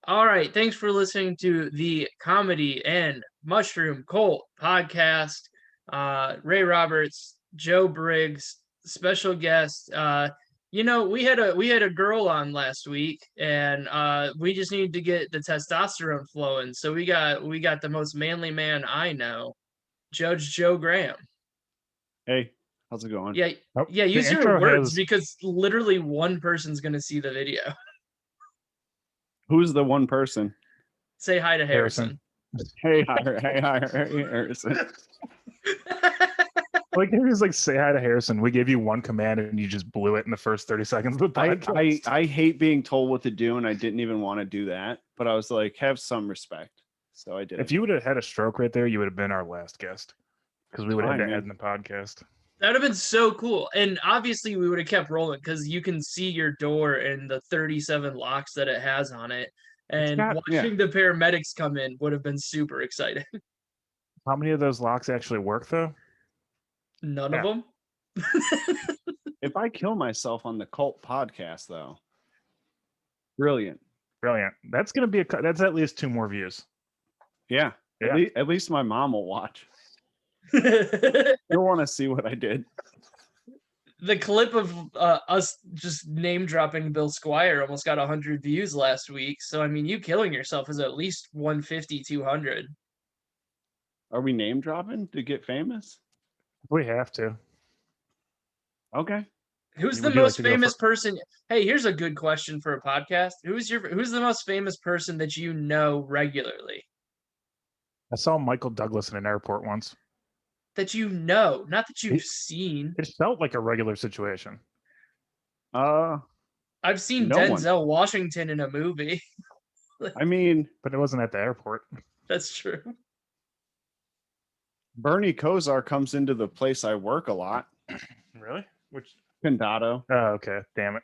All right. Thanks for listening to the Comedy and Mushroom Cult podcast. Ray Roberts, Joe Briggs, special guest. We had a girl on last week, and we just needed to get the testosterone flowing. So we got the most manly man I know, Judge Joe Graham. Hey, how's it going? Yeah, Oh, yeah. the Use your intro words has because literally one person's gonna see the video. Who's the one person? Say hi to Harrison. Harrison. Hey, Harrison. Like he was like, say hi to Harrison. We gave you one command and you just blew it in the first 30 seconds of the podcast. I hate being told what to do, and I didn't even want to do that. But I was like, have some respect. So I did. If you would have had a stroke right there, you would have been our last guest because we would have had Fine, to man. end the podcast. That would have been so cool. And obviously, we would have kept rolling because you can see your door and the 37 locks that it has on it. And watching the paramedics come in would have been super exciting. How many of those locks actually work, though? None of them. If I kill myself on the cult podcast, though, brilliant. That's gonna be that's at least 2 more views. Yeah. Yeah. At least my mom will watch. You'll want to see what I did. The clip of us just name dropping Bill Squire almost got 100 views last week. So, I mean, you killing yourself is at least 150, 200. Are we name dropping to get famous? We have to. Okay. Who's the Would you most like to go famous person? Hey, here's a good question for a podcast. Who's the most famous person that you know regularly? I saw Michael Douglas in an airport once. That you know, not that you've seen. It felt like a regular situation. I've seen no Denzel Washington in a movie. I mean, But it wasn't at the airport. That's true. Bernie Kosar comes into the place I work a lot. Really? Which? Condado. Oh, okay. Damn it.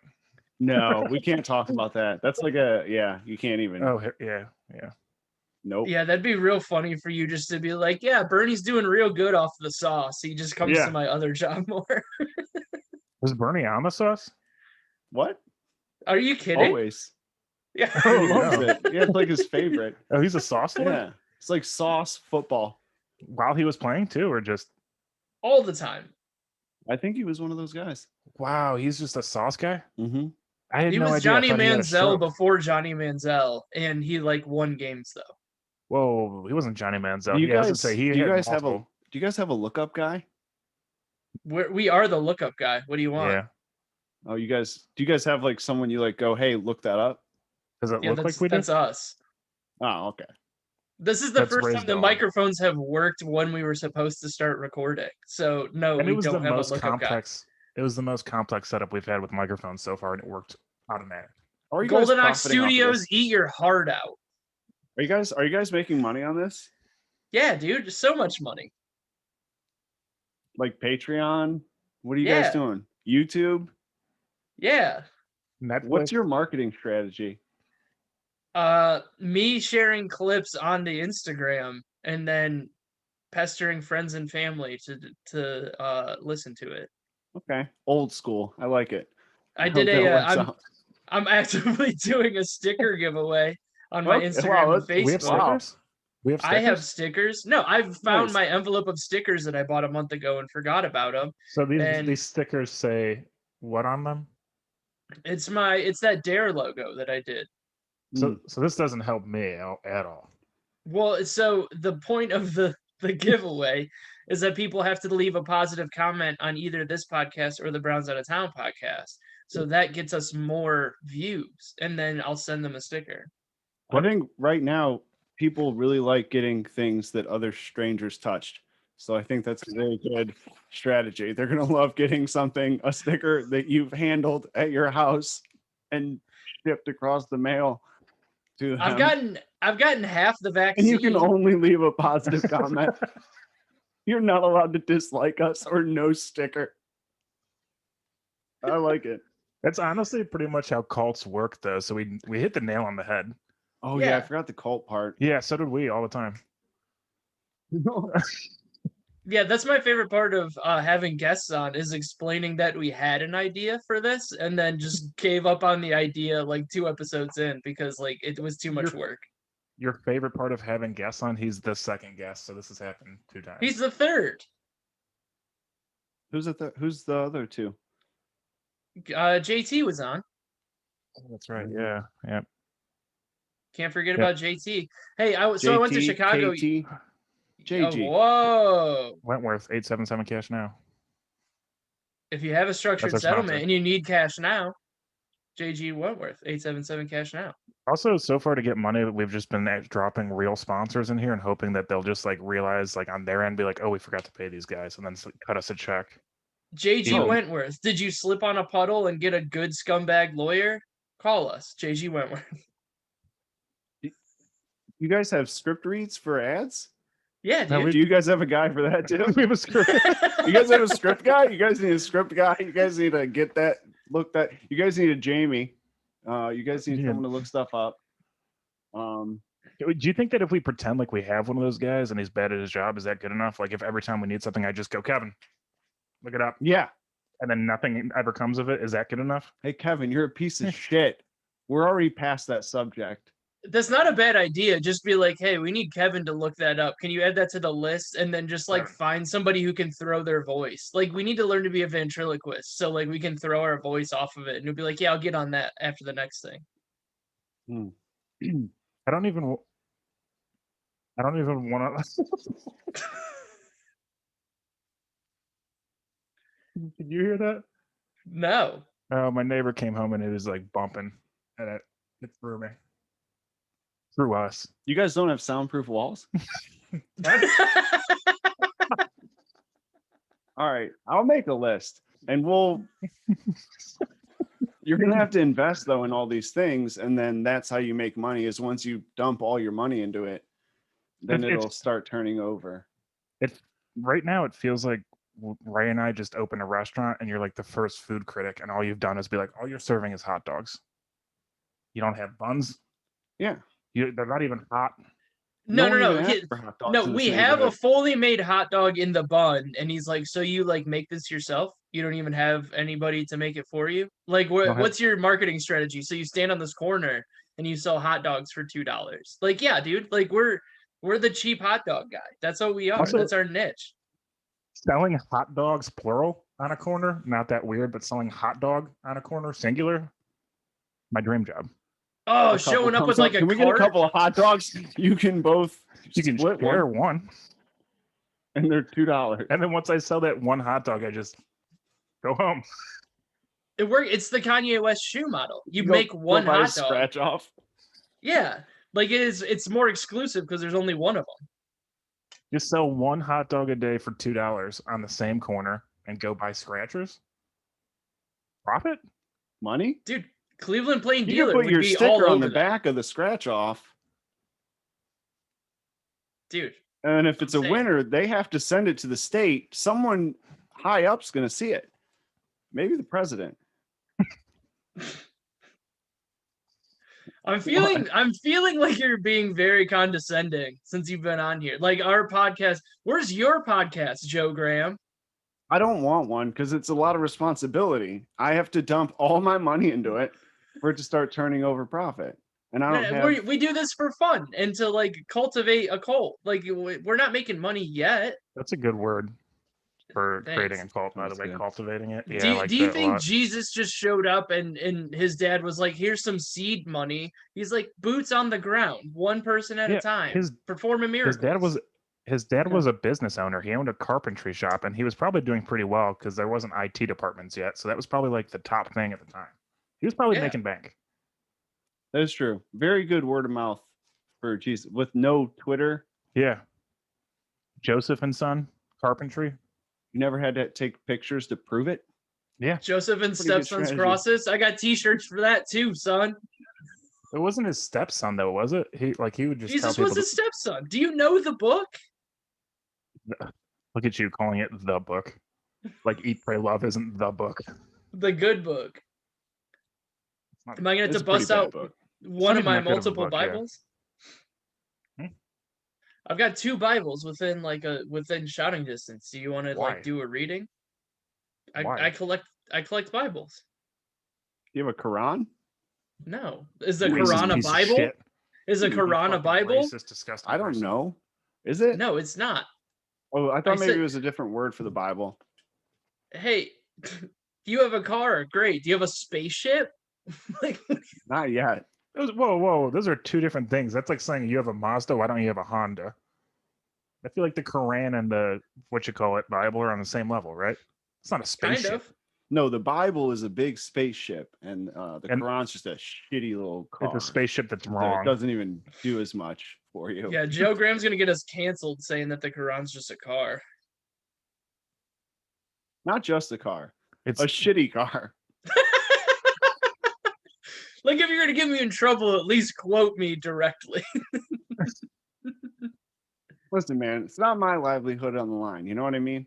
No, we can't talk about that. That's like you can't even. Oh, yeah. Nope. Yeah, that'd be real funny for you just to be like, yeah, Bernie's doing real good off the sauce. He just comes to my other job more. Was Bernie on the sauce? What? Are you kidding? Always. Yeah. He loves it. Yeah, it's like his favorite. Oh, he's a sauce lord? Yeah. It's like sauce football. While he was playing too, or just all the time? I think he was one of those guys. Wow, he's just a sauce guy? Mm-hmm. I had He no was idea. Johnny Manziel before Johnny Manziel, and he won games though. Whoa, he wasn't Johnny Manziel. Do you guys have a lookup guy? We are the lookup guy. What do you want? Yeah. Oh, do you guys have like someone you like go, hey, look that up? Does it look like we do? That's us. Oh, okay. This is the first time the microphones have worked when we were supposed to start recording. So no, and we don't have a lookup complex. It was the most complex setup we've had with microphones so far, and it worked automatic. Golden Ox Studios, eat your heart out. Are you guys making money on this? Yeah, dude, so much money. Like Patreon? What are you guys doing? YouTube? Yeah. Netflix? What's your marketing strategy? Me sharing clips onto Instagram and then pestering friends and family to listen to it. Okay, old school. I like it. I'm actively doing a sticker giveaway on my Instagram and Facebook. We have stickers? We have stickers? I have stickers. No, I've found my envelope of stickers that I bought a month ago and forgot about them. So these stickers say what on them? It's that Dare logo that I did. So this doesn't help me at all. Well, so the point of the giveaway is that people have to leave a positive comment on either this podcast or the Browns Out of Town podcast. So that gets us more views, and then I'll send them a sticker. I think right now people really like getting things that other strangers touched. So I think that's a very good strategy. They're going to love getting a sticker that you've handled at your house and shipped across the mail to them. I've gotten half the vaccine. And you can only leave a positive comment. You're not allowed to dislike us or no sticker. I like it. That's honestly pretty much how cults work, though. So we hit the nail on the head. Oh yeah, I forgot the cult part. Yeah, so did we all the time. Yeah, that's my favorite part of having guests on is explaining that we had an idea for this and then just gave up on the idea like 2 episodes in because like it was too much work. Your favorite part of having guests on? He's the second guest, so this has happened 2 times. He's the third. Who's the other two? JT was on. Oh, that's right. Yeah. Yeah. Can't forget Yep. about JT. Hey, I went to JT, Chicago. KT, Oh, JG. whoa. Wentworth 877 cash now. If you have a structured That's our settlement sponsor. and you need cash now, JG Wentworth, 877 cash now. Also, so far to get money, we've just been dropping real sponsors in here and hoping that they'll just like realize like on their end, be like, oh, we forgot to pay these guys, and then cut us a check. JG Oh. Wentworth, did you slip on a puddle and get a good scumbag lawyer? Call us, JG Wentworth. You guys have script reads for ads? Yeah, No, dude. Do you guys have a guy for that too? We have a script. You guys have a script guy? You guys need a script guy? You guys need to get that, you guys need a Jamie. You guys need Yeah. someone to look stuff up. Do you think that if we pretend like we have one of those guys and he's bad at his job, is that good enough? Like if every time we need something, I just go, Kevin, look it up, Yeah. and then nothing ever comes of it, is that good enough? Hey, Kevin, you're a piece of shit. We're already past that subject. That's not a bad idea. Just be like, hey, we need Kevin to look that up. Can you add that to the list? And then just like find somebody who can throw their voice. Like we need to learn to be a ventriloquist. So like we can throw our voice off of it. And you'll be like, yeah, I'll get on that after the next thing. I don't even want to. Did you hear that? No. Oh, my neighbor came home and it was like bumping, and it threw me. Through us. You guys don't have soundproof walls? All right, I'll make a list, and you're gonna have to invest though in all these things, and then that's how you make money. Is once you dump all your money into it, then It's- it'll start turning over. Right now, it feels like Ray and I just opened a restaurant, and you're like the first food critic, and all you've done is be like, all you're serving is hot dogs. You don't have buns. Yeah. They're not even hot. No. one even asked for hot dogs No, in this we have a neighborhood. fully made hot dog in the bun. And he's like, so you like make this yourself? You don't even have anybody to make it for you? Like, what's your marketing strategy? So you stand on this corner and you sell hot dogs for $2. Like, yeah, dude, like we're the cheap hot dog guy. That's what we are. Also- That's our niche. Selling hot dogs plural on a corner, not that weird, but selling hot dog on a corner singular, my dream job. Oh, A couple showing up comes with like a Can we get a cart? couple of hot dogs? You can both You can split share one, one. and they're $2. And then once I sell that one hot dog, I just go home. It works. It's the Kanye West shoe model. You Go- make go one buy a hot dog. scratch off. Yeah. Like it's more exclusive because there's only one of them. Just sell one hot dog a day for $2 on the same corner and go buy scratchers. Profit? Money? Dude, Cleveland Plain You Dealer can put would your be all sticker on over the that. back of the scratch off. Dude, And if it's a Insane. winner, they have to send it to the state. Someone high up's going to see it. Maybe the president. I'm feeling like you're being very condescending since you've been on here. Like our podcast, where's your podcast, Joe Graham? I don't want one because it's a lot of responsibility. I have to dump all my money into it for it to start turning over profit. And I don't have. We do this for fun and to like cultivate a cult. Like we're not making money yet. That's a good word for Thanks. creating a cult, by the That's way, good. cultivating it. Yeah, do I you, like do you that a think lot. Jesus just showed up and his dad was like, here's some seed money? He's like, boots on the ground, one person at Yeah, a time, his- performing miracles. His dad was a business owner. He owned a carpentry shop, and he was probably doing pretty well because there wasn't IT departments yet. So that was probably like the top thing at the time. He was probably Yeah. making bank. That is true. Very good word of mouth for Jesus with no Twitter. Yeah. Joseph and Son carpentry. You never had to take pictures to prove it. Yeah, Joseph and Pretty good Stepson's strategy. crosses. I got t-shirts for that too, son. it wasn't his stepson though, was it? He would just Jesus tell was people. his stepson. Do you know the book? Look at you calling it the book. Like Eat, Pray, Love isn't the book. The good book. not- Am I going It's to a pretty bust bad out book. one not of my even that good of a multiple book, yeah. Bibles? Hmm? I've got 2 Bibles within shouting distance. Do you want to Why? like do a reading? I Why? collect Bibles. You have a Quran? No. Is the Racist Quran a piece of Bible? shit. Is a You Quran a fucking Bible? Racist, disgusting I don't person. know. Is it? No, it's not. Oh, I thought I maybe said- it was a different word for the Bible. Hey, you have a car. Great. Do you have a spaceship? Like, Not yet. Whoa. Those are 2 different things. That's like saying you have a Mazda. Why don't you have a Honda? I feel like the Quran and the Bible are on the same level, right? It's not a kind spaceship. of. No, the Bible is a big spaceship, and the And- Quran's just a shitty little car. It's a spaceship that's that wrong. doesn't even do as much for you. Yeah, Joe Graham's gonna get us canceled saying that the Quran's just a car. Not just a car, It's a shitty car. Like, if you're gonna get me in trouble, at least quote me directly. Listen, man, it's not my livelihood on the line. You know what I mean?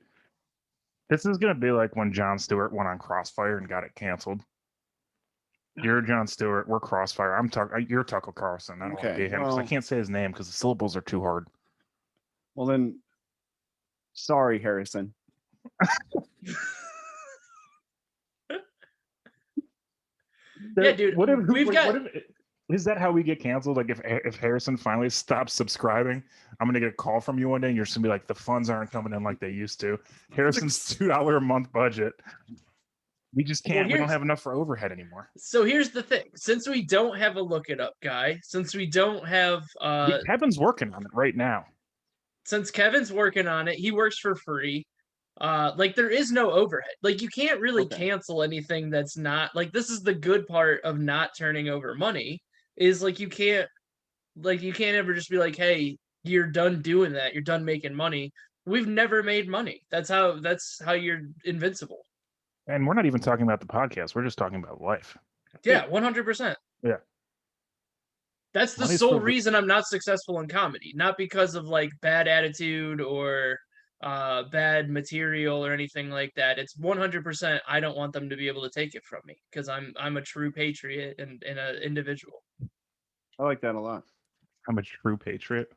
This is gonna be like when Jon Stewart went on Crossfire and got it canceled. You're Jon Stewart. We're Crossfire. You're Tucker Carlson. I don't want to Okay, be him because I well- can't say his name because the syllables are too hard. Well, then, sorry, Harrison. Yeah, dude, we've got- Is that how we get canceled? Like if Harrison finally stops subscribing, I'm gonna get a call from you one day, and you're just gonna be like, the funds aren't coming in like they used to. Harrison's $2 a month budget. We just can't. We don't here's- have enough for overhead anymore. So here's the thing: since we don't have a look it up guy, since we don't have Kevin's working on it right now. since Kevin's working on it, he works for free. Like, there is no overhead. Like, you can't really Okay. cancel anything that's not like, this is the good part of not turning over money, is like you can't ever just be like, hey, you're done doing that, you're done making money. We've never made money. That's how you're invincible. And we're not even talking about the podcast. We're just talking about life. Yeah, 100%. Yeah. That's the Money's sole for the- reason I'm not successful in comedy, not because of like bad attitude or bad material or anything like that. It's 100% I don't want them to be able to take it from me because I'm a true patriot and an individual. I like that a lot. I'm a true patriot.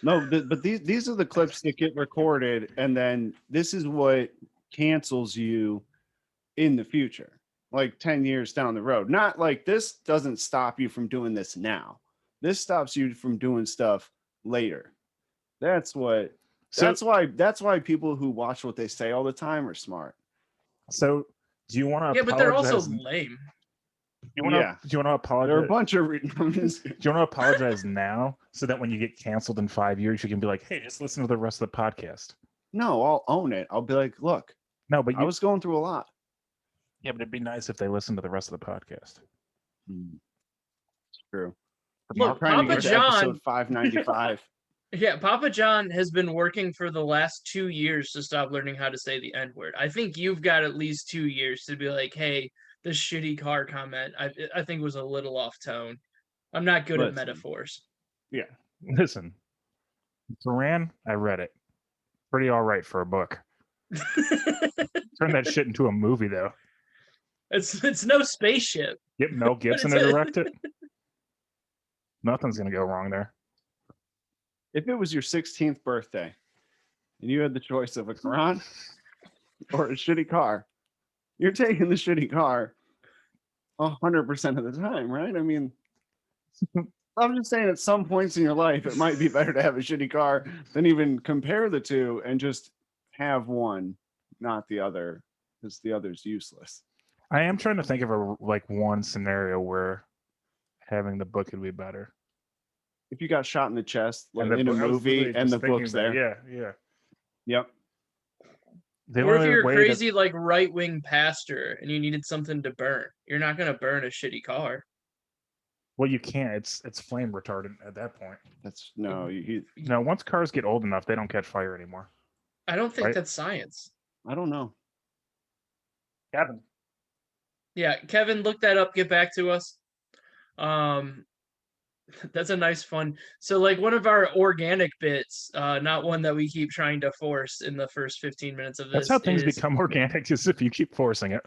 No, but these are the clips that get recorded, and then this is what cancels you in the future, like 10 years down the road. Not like this doesn't stop you from doing this now. This stops you from doing stuff later. That's why people who watch what they say all the time are smart. So do you want to? Yeah, but they're also lame. Do you want to There are apologize? a bunch of Do you want to apologize now so that when you get canceled in 5 years, you can be like, hey, just listen to the rest of the podcast? No, I'll own it. I'll be like, look, No, but I was going through a lot. yeah, but it'd be nice if they listened to the rest of the podcast. It's true. Look, Trying to Papa get to John, episode 595. yeah, Papa John has been working for the last 2 years to stop learning how to say the N word. I think you've got at least 2 years to be like, hey, this shitty car comment, I think was a little off tone. I'm not good at Listen. metaphors. Yeah. Listen, Duran, I read it. Pretty all right for a book. Turn that shit into a movie, though. It's no spaceship. Get Mel Gibson to direct it. Nothing's gonna go wrong there. If it was your 16th birthday and you had the choice of a Quran or a shitty car, you're taking the shitty car 100% of the time, right? I mean, I'm just saying at some points in your life, it might be better to have a shitty car than even compare the two and just have one, not the other, because the other's useless. I am trying to think of one scenario where having the book would be better. If you got shot in the chest like And in a I was movie literally and just the thinking book's that. there. Yeah. Yep. The Or if only you're a way crazy like right-wing pastor and you needed something to burn, you're not gonna burn a shitty car. well, you can't. It's flame retardant at that point. That's no, No, once cars get old enough, they don't catch fire anymore. I don't think Right. that's science. I don't know. Kevin. Yeah, Kevin, look that up, get back to us. That's a nice fun. So like one of our organic bits, not one that we keep trying to force in the first 15 minutes of this. That's how things is- become organic, is if you keep forcing it.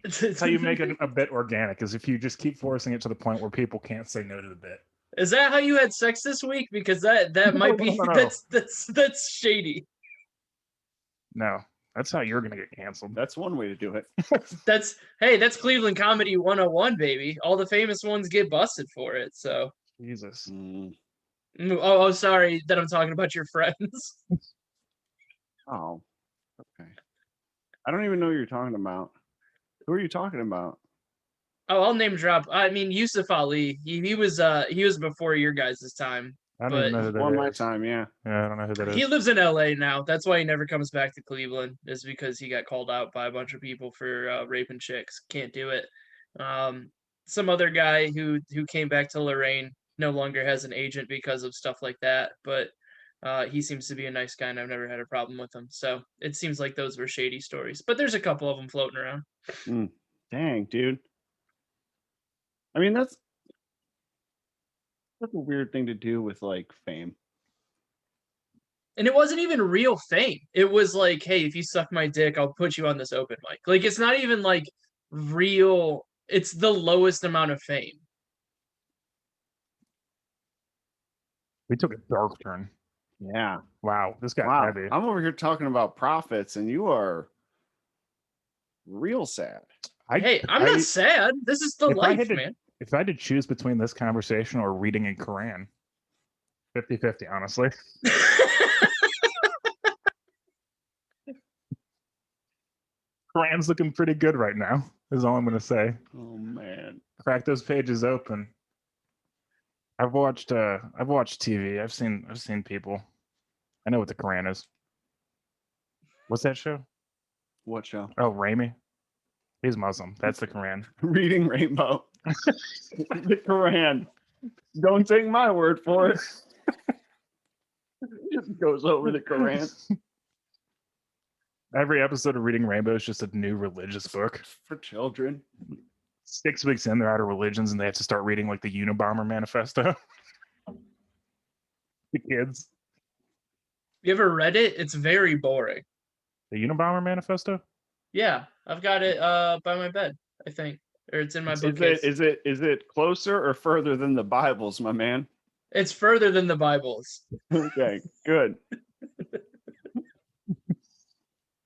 That's how you make it a bit organic, is if you just keep forcing it to the point where people can't say no to the bit. Is that how you had sex this week? Because that might be No. that's shady. No, that's how you're gonna get canceled. That's one way to do it. That's Cleveland comedy 101, baby. All the famous ones get busted for it. So, Jesus. sorry that I'm talking about your friends. Oh, okay. I don't even know who you're talking about. Who are you talking about? Oh, I'll name drop. I mean, Yusuf Ali. He was before your guys' time. I don't even know who that Before my is. time, yeah. Yeah, I don't know who that is. He lives in LA now. That's why he never comes back to Cleveland, is because he got called out by a bunch of people for raping chicks. Can't do it. Some other guy who came back to Lorraine no longer has an agent because of stuff like that, but he seems to be a nice guy and I've never had a problem with him. So it seems like those were shady stories, but there's a couple of them floating around. Dang, dude. I mean, that's a weird thing to do with like fame. And it wasn't even real fame. It was like, hey, if you suck my dick, I'll put you on this open mic. Like, it's not even like real. It's the lowest amount of fame. We took a dark turn. Yeah. Wow, this got Wow. heavy. I'm over here talking about profits, and you are real sad. Hey, I'm not sad. This is the life, man. If I had to choose between this conversation or reading a Quran, 50-50, honestly. Quran's looking pretty good right now, is all I'm going to say. Oh, man. Crack those pages open. I've watched TV. I've seen people. I know what the Quran is. What's that show? What show? Oh, Raimi. He's Muslim. That's the Quran. Reading Rainbow. The Quran. Don't take my word for it. Just goes over the Quran. Every episode of Reading Rainbow is just a new religious book. For children. 6 weeks in, they're out of religions and they have to start reading like the Unabomber Manifesto. The kids. You ever read it? It's very boring. The Unabomber Manifesto? Yeah, I've got it by my bed, I think. Or it's in my bookcase. Is it closer or further than the Bibles, my man? It's further than the Bibles. Okay, good.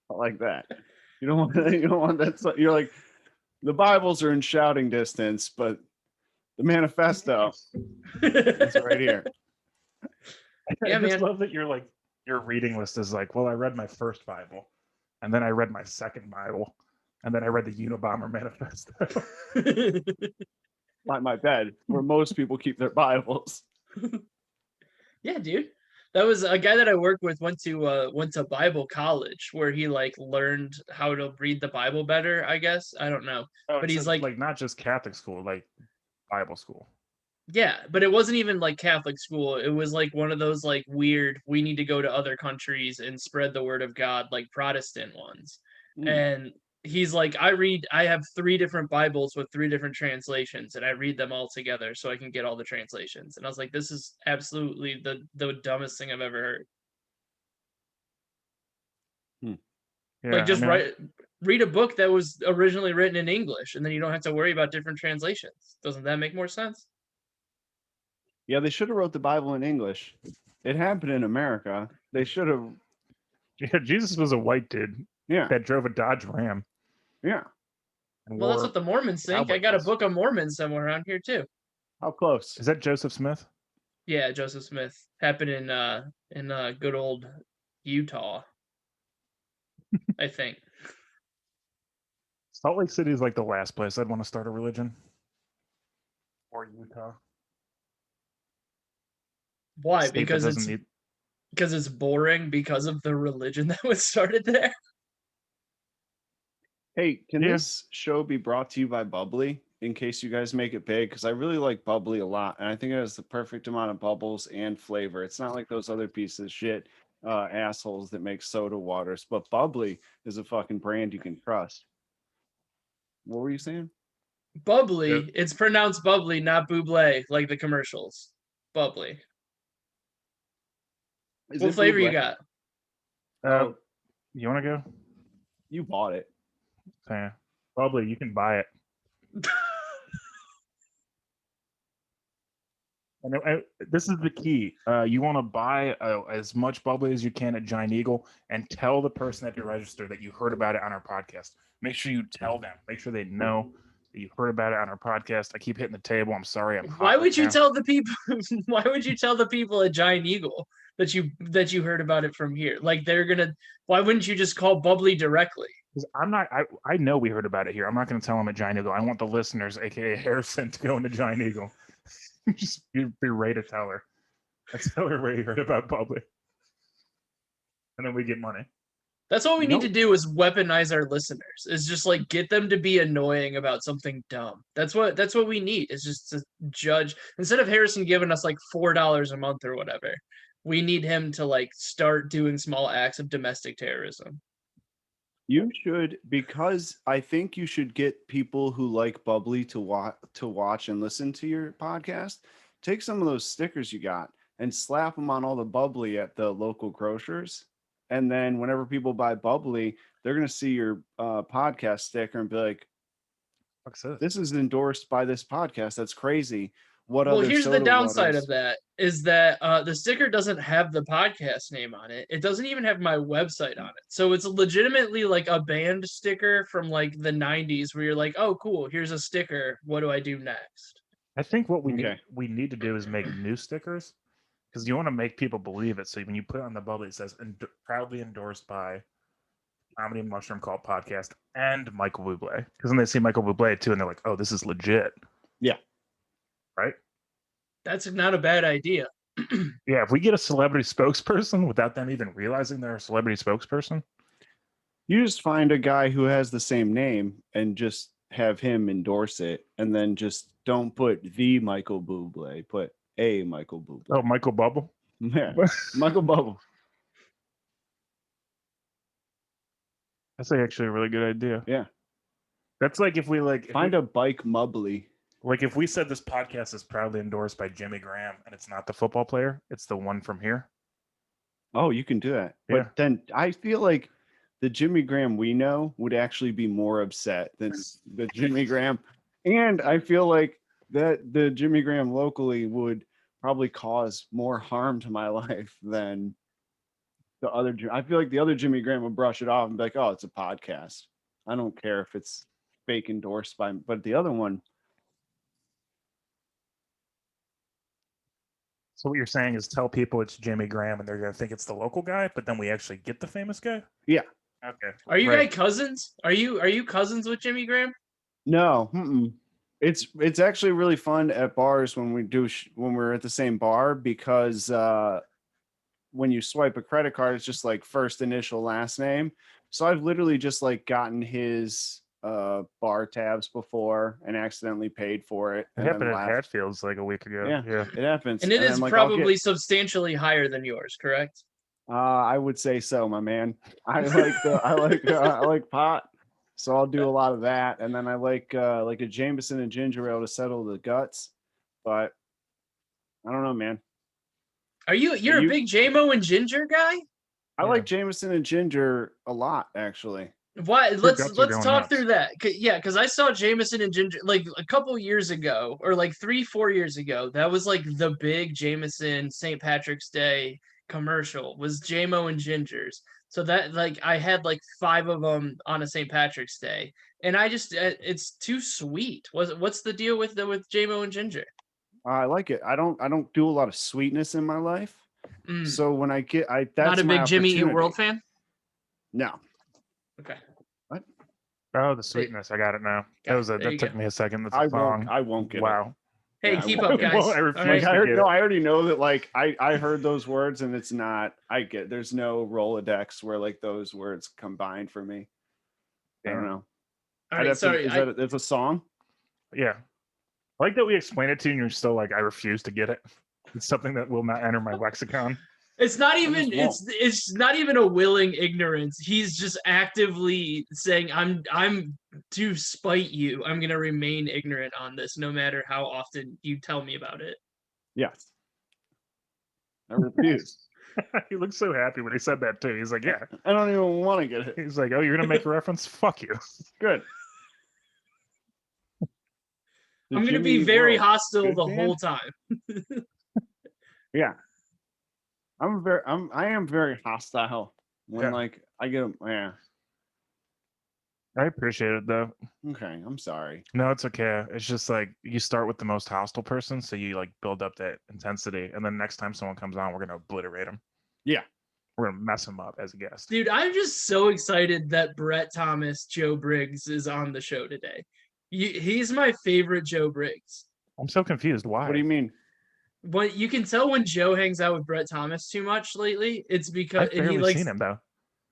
I like that. You don't want that. You're like, the Bibles are in shouting distance, but the manifesto is right here. Yeah, I just man. love that your reading list is like, well, I read my first Bible, and then I read my second Bible, and then I read the Unabomber Manifesto. Like my bed, where most people keep their Bibles. Yeah, dude. That was a guy that I worked with went to Bible college where he like learned how to read the Bible better, I guess. I don't know. Oh, But it's he's like not just Catholic school, like Bible school. yeah, but it wasn't even like Catholic school. It was like one of those like weird, we need to go to other countries and spread the word of God, like Protestant ones. And he's like, I have 3 different Bibles with 3 different translations, and I read them all together so I can get all the translations. And I was like, this is absolutely the dumbest thing I've ever heard. Yeah, Like just read a book that was originally written in English, and then you don't have to worry about different translations. Doesn't that make more sense? Yeah, they should have wrote the Bible in English. It happened in America. They should have. Yeah, Jesus was a white dude. Yeah. That drove a Dodge Ram. Yeah. Well, that's what the Mormons think. I got a Book of Mormon somewhere around here too. How close? Is that Joseph Smith? Yeah, Joseph Smith. Happened in good old Utah, I think. Salt Lake City is like the last place I'd want to start a religion. Or Utah. Why? State that Because it's boring because of the religion that was started there. Hey, can this show be brought to you by Bubbly in case you guys make it big? Because I really like Bubbly a lot, and I think it has the perfect amount of bubbles and flavor. It's not like those other pieces of shit assholes that make soda waters, but Bubbly is a fucking brand you can trust. What were you saying? Bubbly. Yeah. It's pronounced bubbly, not buble, like the commercials. Bubbly. What flavor you got? You want to go? You bought it. Yeah. Bubbly, you can buy it. And this is the key. You want to buy as much bubbly as you can at Giant Eagle and tell the person at your register that you heard about it on our podcast. Make sure you tell them. Make sure they know that you heard about it on our podcast. I keep hitting the table. I'm sorry. I'm hot Why right would you now. tell the people? Why would you tell the people at Giant Eagle that you heard about it from here? Like they're gonna. Why wouldn't you just call Bubbly directly? 'Cause I'm not. I know we heard about it here. I'm not going to tell them at Giant Eagle. I want the listeners, aka Harrison, to go into Giant Eagle. Just be ready to tell her. I tell her where you heard about Bubbly, and then we get money. That's all we need Nope. to do is weaponize our listeners. Is just like get them to be annoying about something dumb. That's what we need. Is just to judge instead of Harrison giving us like $4 a month or whatever. We need him to like start doing small acts of domestic terrorism. You should, because I think you should get people who like Bubbly to watch and listen to your podcast. Take some of those stickers you got and slap them on all the Bubbly at the local grocers. And then whenever people buy Bubbly, they're going to see your podcast sticker and be like, What's this? this is endorsed by this podcast. That's crazy. What Well, other here's the soda downside waters- of that is that the sticker doesn't have the podcast name on it. It doesn't even have my website on it. So it's legitimately like a band sticker from like the 90s where you're like, oh, cool, here's a sticker. What do I do next? I think what we Okay. need to do is make new stickers because you want to make people believe it. So when you put it on the Bubbly, it says proudly endorsed by Comedy Mushroom Cult Podcast and Michael Bublé. Because then they see Michael Bublé too, and they're like, "Oh, this is legit." Yeah. Right. That's not a bad idea. Yeah. If we get a celebrity spokesperson without them even realizing they're a celebrity spokesperson, You just find a guy who has the same name and just have him endorse it, and then just don't put the Michael Bublé, put a Michael Bublé. oh, Michael Bubble. Yeah, Michael Bubble. That's actually a really good idea. Yeah. That's like if we like Find a bike mubbly. like if we said this podcast is proudly endorsed by Jimmy Graham and it's not the football player, it's the one from here. Oh, you can do that. Yeah. But then I feel like the Jimmy Graham we know would actually be more upset than the Jimmy Graham. And I feel like that the Jimmy Graham locally would probably cause more harm to my life than the other. I feel like the other Jimmy Graham would brush it off and be like, oh, it's a podcast. I don't care if it's fake endorsed by, but the other one, So what you're saying is tell people it's Jimmy Graham and they're gonna think it's the local guy, but then we actually get the famous guy? Yeah. Okay. Are you Right. guys cousins? Are you cousins with Jimmy Graham? no, it's actually really fun at bars when when we're at the same bar because when you swipe a credit card, it's just like first initial last name. So I've literally just like gotten his bar tabs before and accidentally paid for it. It And then happened at laughed. Hatfields like a week ago. Yeah. Yeah. It happens. And it then is I'm like, I'll get- probably substantially higher than yours, correct? I would say so, my man. I like pot, so I'll do a lot of that, and then I like a Jameson and ginger ale to settle the guts. But I don't know, man. You're you- a big JMO and Ginger guy? I Yeah. like Jameson and ginger a lot, actually. Why? guts are Let's going talk nuts. through that. Yeah, because I saw Jameson and Ginger like a couple years ago, or like 3-4 years ago. That was like the big Jameson St. Patrick's Day commercial was JMO and Gingers. So that like I had like 5 of them on a St. Patrick's Day, and I just it's too sweet. What's the deal with JMO and Ginger? I like it. I don't do a lot of sweetness in my life, Mm, so when I get, that's not a my big Jimmy Eat World opportunity. fan. No, Okay. Oh, the sweetness. I got it now. There That you took go. me a second. That's I a song. won't. I won't get it. Wow. Hey, Yeah, keep well- up, guys. well, I All refuse right. to I get it. already know that like I heard those words and it's not, there's no Rolodex where like those words combine for me. I don't Damn. know. All right, sorry. It's a song? Yeah. I like that we explained it to you and you're still like, I refuse to get it. It's something that will not enter my lexicon. It's not even just it's not even a willing ignorance. He's just actively saying I'm to spite you. I'm going to remain ignorant on this no matter how often you tell me about it. Yes. I refuse. He looked so happy when he said that too. He's like, yeah. I don't even want to get it. He's like, oh, you're gonna make a reference? Fuck you. Good. I'm going to be very hostile Good the band? whole time. Yeah. I am very hostile when Yeah. like I get 'em. Yeah. I appreciate it though. Okay. I'm sorry. No, it's okay. It's just like you start with the most hostile person, so you like build up that intensity, and then next time someone comes on, we're gonna obliterate them. Yeah. We're gonna mess them up as a guest. Dude, I'm just so excited that Brett Thomas, Joe Briggs is on the show today. He's my favorite Joe Briggs. I'm so confused. Why? What do you mean? What you can tell when Joe hangs out with Brett Thomas too much lately, it's because I've and he barely likes seen him though.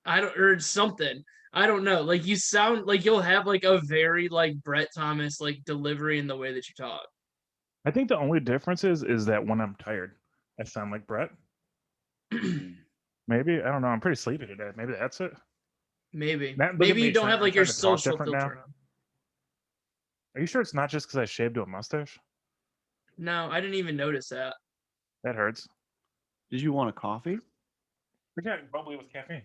I don't or something. I don't know. Like you sound like you'll have like a very like Brett Thomas like delivery in the way that you talk. I think the only difference is that when I'm tired, I sound like Brett. Maybe I don't know. I'm pretty sleepy today. Maybe that's it. Maybe. Matt, look at Maybe me you don't trying- have I'm like your trying to talk social different filter now. on. Are you sure it's not just because I shaved to a mustache? No, I didn't even notice that. That hurts. Did you want a coffee? We got bubbly with caffeine.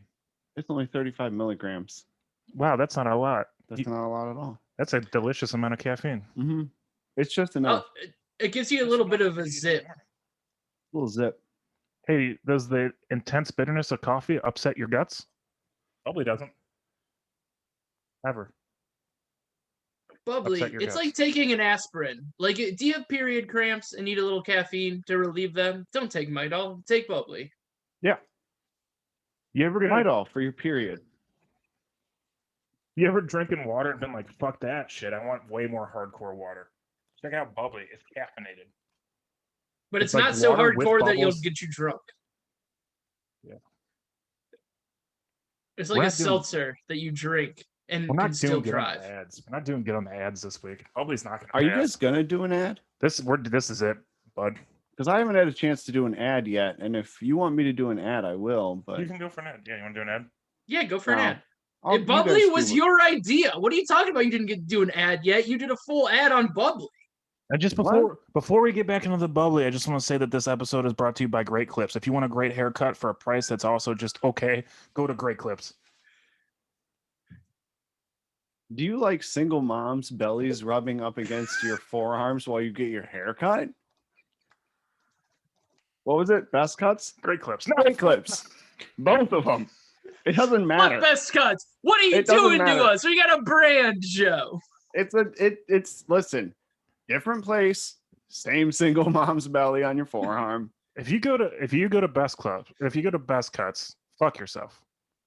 It's only 35 milligrams. Wow, that's not a lot. That's not a lot at all. That's a delicious amount of caffeine. Mm-hmm. It's just Oh, enough. it gives you a little bit of a zip. Little zip. Hey, does the intense bitterness of coffee upset your guts? Probably doesn't. Ever. Bubbly. Upset your It's guts. like taking an aspirin. Like, do you have period cramps and need a little caffeine to relieve them? Don't take Midol. Take bubbly. You ever Midol for your period. You ever drinking water and been like, fuck that shit? I want way more hardcore water. Check out bubbly. It's caffeinated. But It's it's like not so water with hardcore that you'll bubbles. get you drunk. Yeah. It's We're like a not doing- seltzer that you drink and We're can not still doing good on drive. the ads. We're not doing good on the ads this week. Bubbly's not gonna. Are you pass. guys gonna do an ad? This is it, bud. Because I haven't had a chance to do an ad yet, and if you want me to do an ad, I will. But You can go for an ad. Yeah, you want to do an ad? Yeah, go for an No. ad. you Bubbly guys was do- your idea. What are you talking about? You didn't get to do an ad yet. You did a full ad on Bubbly. And just What? before we get back into the bubbly, I just want to say that this episode is brought to you by Great Clips. If you want a great haircut for a price that's also just okay, go to Great Clips. Do you like single moms' bellies rubbing up against your forearms while you get your hair cut? What was it? Best cuts? Great Clips. Great clips. Both of them. It doesn't matter. Fuck Best Cuts. What are you It doesn't doing matter. to us? We got a brand, Joe. It's listen, different place, same single mom's belly on your forearm. If you go to Best Club, if you go to Best Cuts, fuck yourself.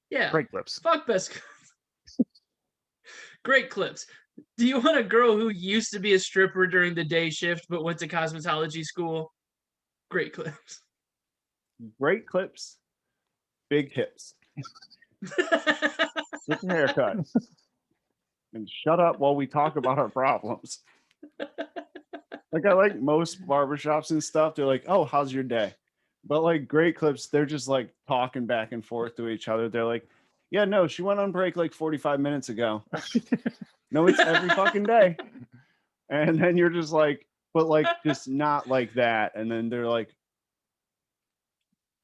Yeah. Great Clips. Fuck Best Cuts. Great clips. Do you want a girl who used to be a stripper during the day shift but went to cosmetology school? Great clips. Great clips, big hips. Get your haircut. And shut up while we talk about our problems. Like I like most barbershops and stuff. They're like, oh, how's your day? But like Great Clips, they're just like talking back and forth to each other. They're like, yeah, no, she went on break like 45 minutes ago. No, it's every fucking day. And then you're just like, but like just not like that. And then they're like,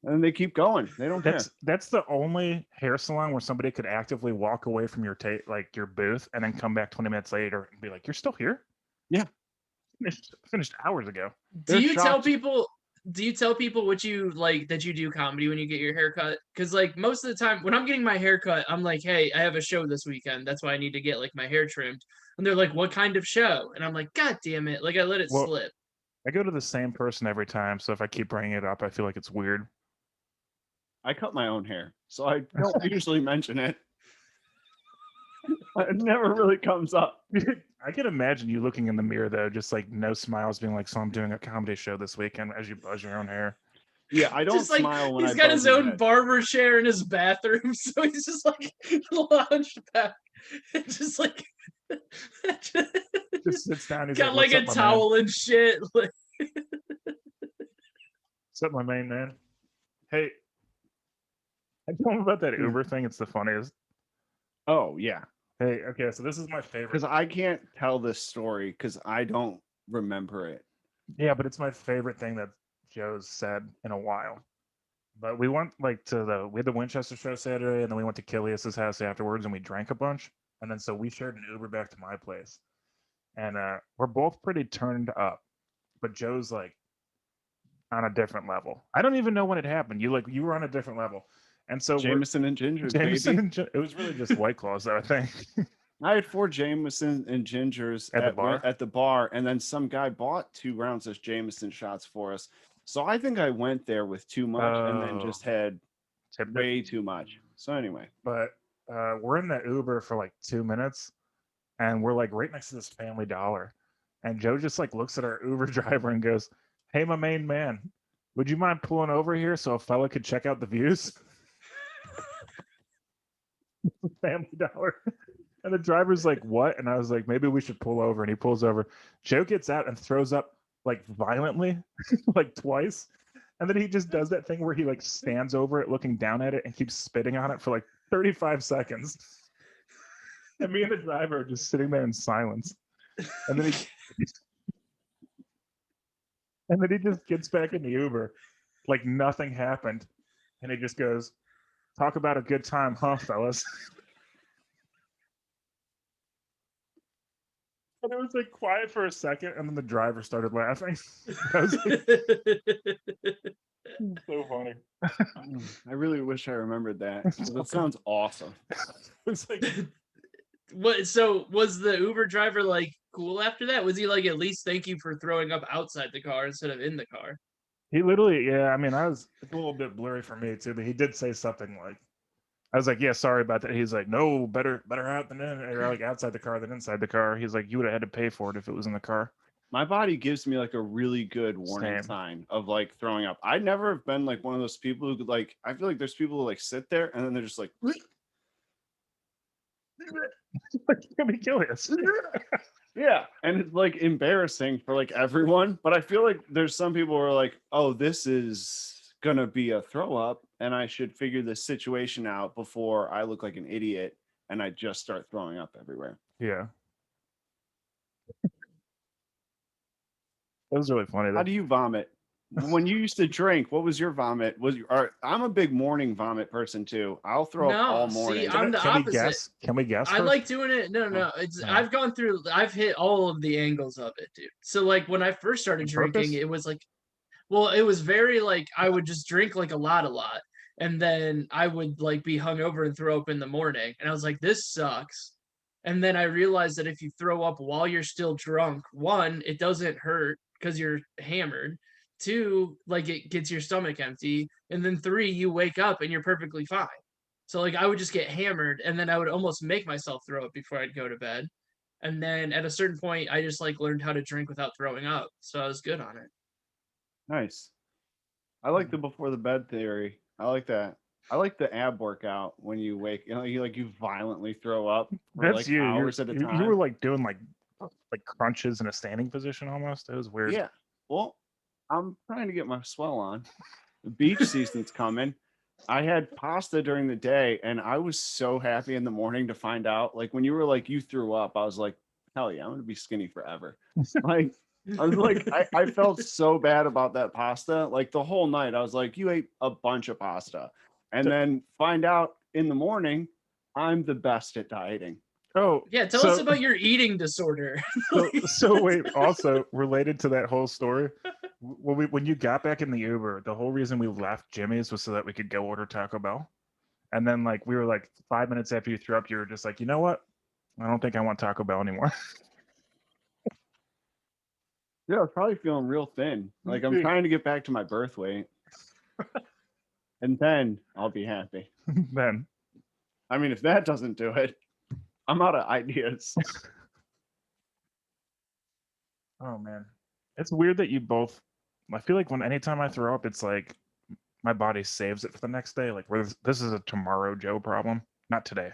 and they keep going. They don't care. That's the only hair salon where somebody could actively walk away from your like your booth and then come back 20 minutes later and be like, "You're still here?" Yeah. Finished hours ago. Do They're you tell shocked. people what you like that you do comedy when you get your haircut? Because like most of the time when I'm getting my haircut, I'm like, hey, I have a show this weekend. That's why I need to get like my hair trimmed. And they're like, what kind of show? And I'm like, God damn it. Like I let it Well, slip. I go to the same person every time, so if I keep bringing it up, I feel like it's weird. I cut my own hair, so I don't usually mention it. It never really comes up. I can imagine you looking in the mirror though, just like no smiles, being like, "So I'm doing a comedy show this weekend." As you buzz your own hair. Yeah, I don't Just like smile when he's I got buzz his my own head. barber chair in his bathroom, so he's just like lounged back, just like Just sits down. He's got like, like a "What's up, my man? towel and shit. Like, What's up, my main man?" Hey, I tell him about that Uber thing. It's the funniest. Oh yeah, Hey, okay, so this is my favorite. because I can't tell this story because I don't remember it. Yeah, but it's my favorite thing that Joe's said in a while. But we went like we had the Winchester show Saturday, and then we went to Kilius's house afterwards, and we drank a bunch, and then so we shared an Uber back to my place, and we're both pretty turned up, but Joe's like on a different level. I don't even know when it happened. You were on a different level, and so Jameson and Gingers, Jameson baby. and it was really just White Claws, though, I think. I had 4 Jameson and Gingers At the bar? at the bar, and then some guy bought 2 rounds of Jameson shots for us. So I think I went there with too much and then just had Tipped it. way too much. So anyway, But we're in the Uber for like 2 minutes, and we're like right next to this Family Dollar, and Joe just like looks at our Uber driver and goes, "Hey, my main man, would you mind pulling over here so a fella could check out the views?" Family Dollar. And the driver's like, "What?" And I was like, "Maybe we should pull over." And he pulls over. Joe gets out and throws up like violently, like twice. And then he just does that thing where he like stands over it, looking down at it, and keeps spitting on it for like 35 seconds. And me and the driver are just sitting there in silence. And then he just gets back in the Uber like nothing happened. And he just goes, "Talk about a good time, huh, fellas?" And it was like quiet for a second, and then the driver started laughing. I was like, so funny. I really wish I remembered that. 'Cause that sounds awesome. It was like, What? So was the Uber driver like cool after that? Was he like, at least thank you for throwing up outside the car instead of in the car? he literally, yeah. I mean, it's a little bit blurry for me too, but he did say something like, I was like, "Yeah, sorry about that." He's like, "No, better out than in, or like outside the car than inside the car." He's like, "You would have had to pay for it if it was in the car." My body gives me like a really good warning Same. sign of like throwing up. I never have been like one of those people who could like, I feel like there's people who like sit there and then they're just like, Ridiculous. yeah. And it's like embarrassing for like everyone. But I feel like there's some people who are like, oh, this is gonna be a throw up and I should figure this situation out before I look like an idiot and I just start throwing up everywhere. Yeah. That was really funny. How do you vomit? When you used to drink, what was your vomit? I'm a big morning vomit person too. I'll throw up all No, morning. see, I'm the Can we opposite. guess? Can we guess? I first? like doing it. No, no, it's I've gone through. I've hit all of the angles of it, dude. So like when I first started On drinking, purpose? it was like, well, it was very like I would just drink like a lot, and then I would like be hungover and throw up in the morning, and I was like, this sucks. And then I realized that if you throw up while you're still drunk, one, it doesn't hurt because you're hammered. Two, like it gets your stomach empty, and then three, you wake up and you're perfectly fine. So like I would just get hammered, and then I would almost make myself throw up before I'd go to bed. And then at a certain point, I just like learned how to drink without throwing up, so I was good on it. Nice. I like the before the bed theory. I like that. I like the ab workout when you wake, you violently throw up for That's like you. hours at a time. You were like doing like crunches in a standing position almost. It was weird. Yeah. Well, I'm trying to get my swell on. The beach season's coming. I had pasta during the day and I was so happy in the morning to find out. Like when you were like you threw up, I was like, hell yeah, I'm gonna be skinny forever. Like I was like, I felt so bad about that pasta. Like the whole night, I was like, you ate a bunch of pasta. And then find out in the morning, I'm the best at dieting. Oh, Yeah, tell us about your eating disorder. So wait, also related to that whole story, when you got back in the Uber, the whole reason we left Jimmy's was so that we could go order Taco Bell. And then like we were like 5 minutes after you threw up, you were just like, "You know what? I don't think I want Taco Bell anymore." Yeah, I was probably feeling real thin. Like I'm trying to get back to my birth weight. And then I'll be happy. Then I mean, if that doesn't do it, I'm out of ideas. oh man. It's weird that you both, I feel like anytime I throw up, it's like my body saves it for the next day. Like this is a tomorrow Joe problem, not today.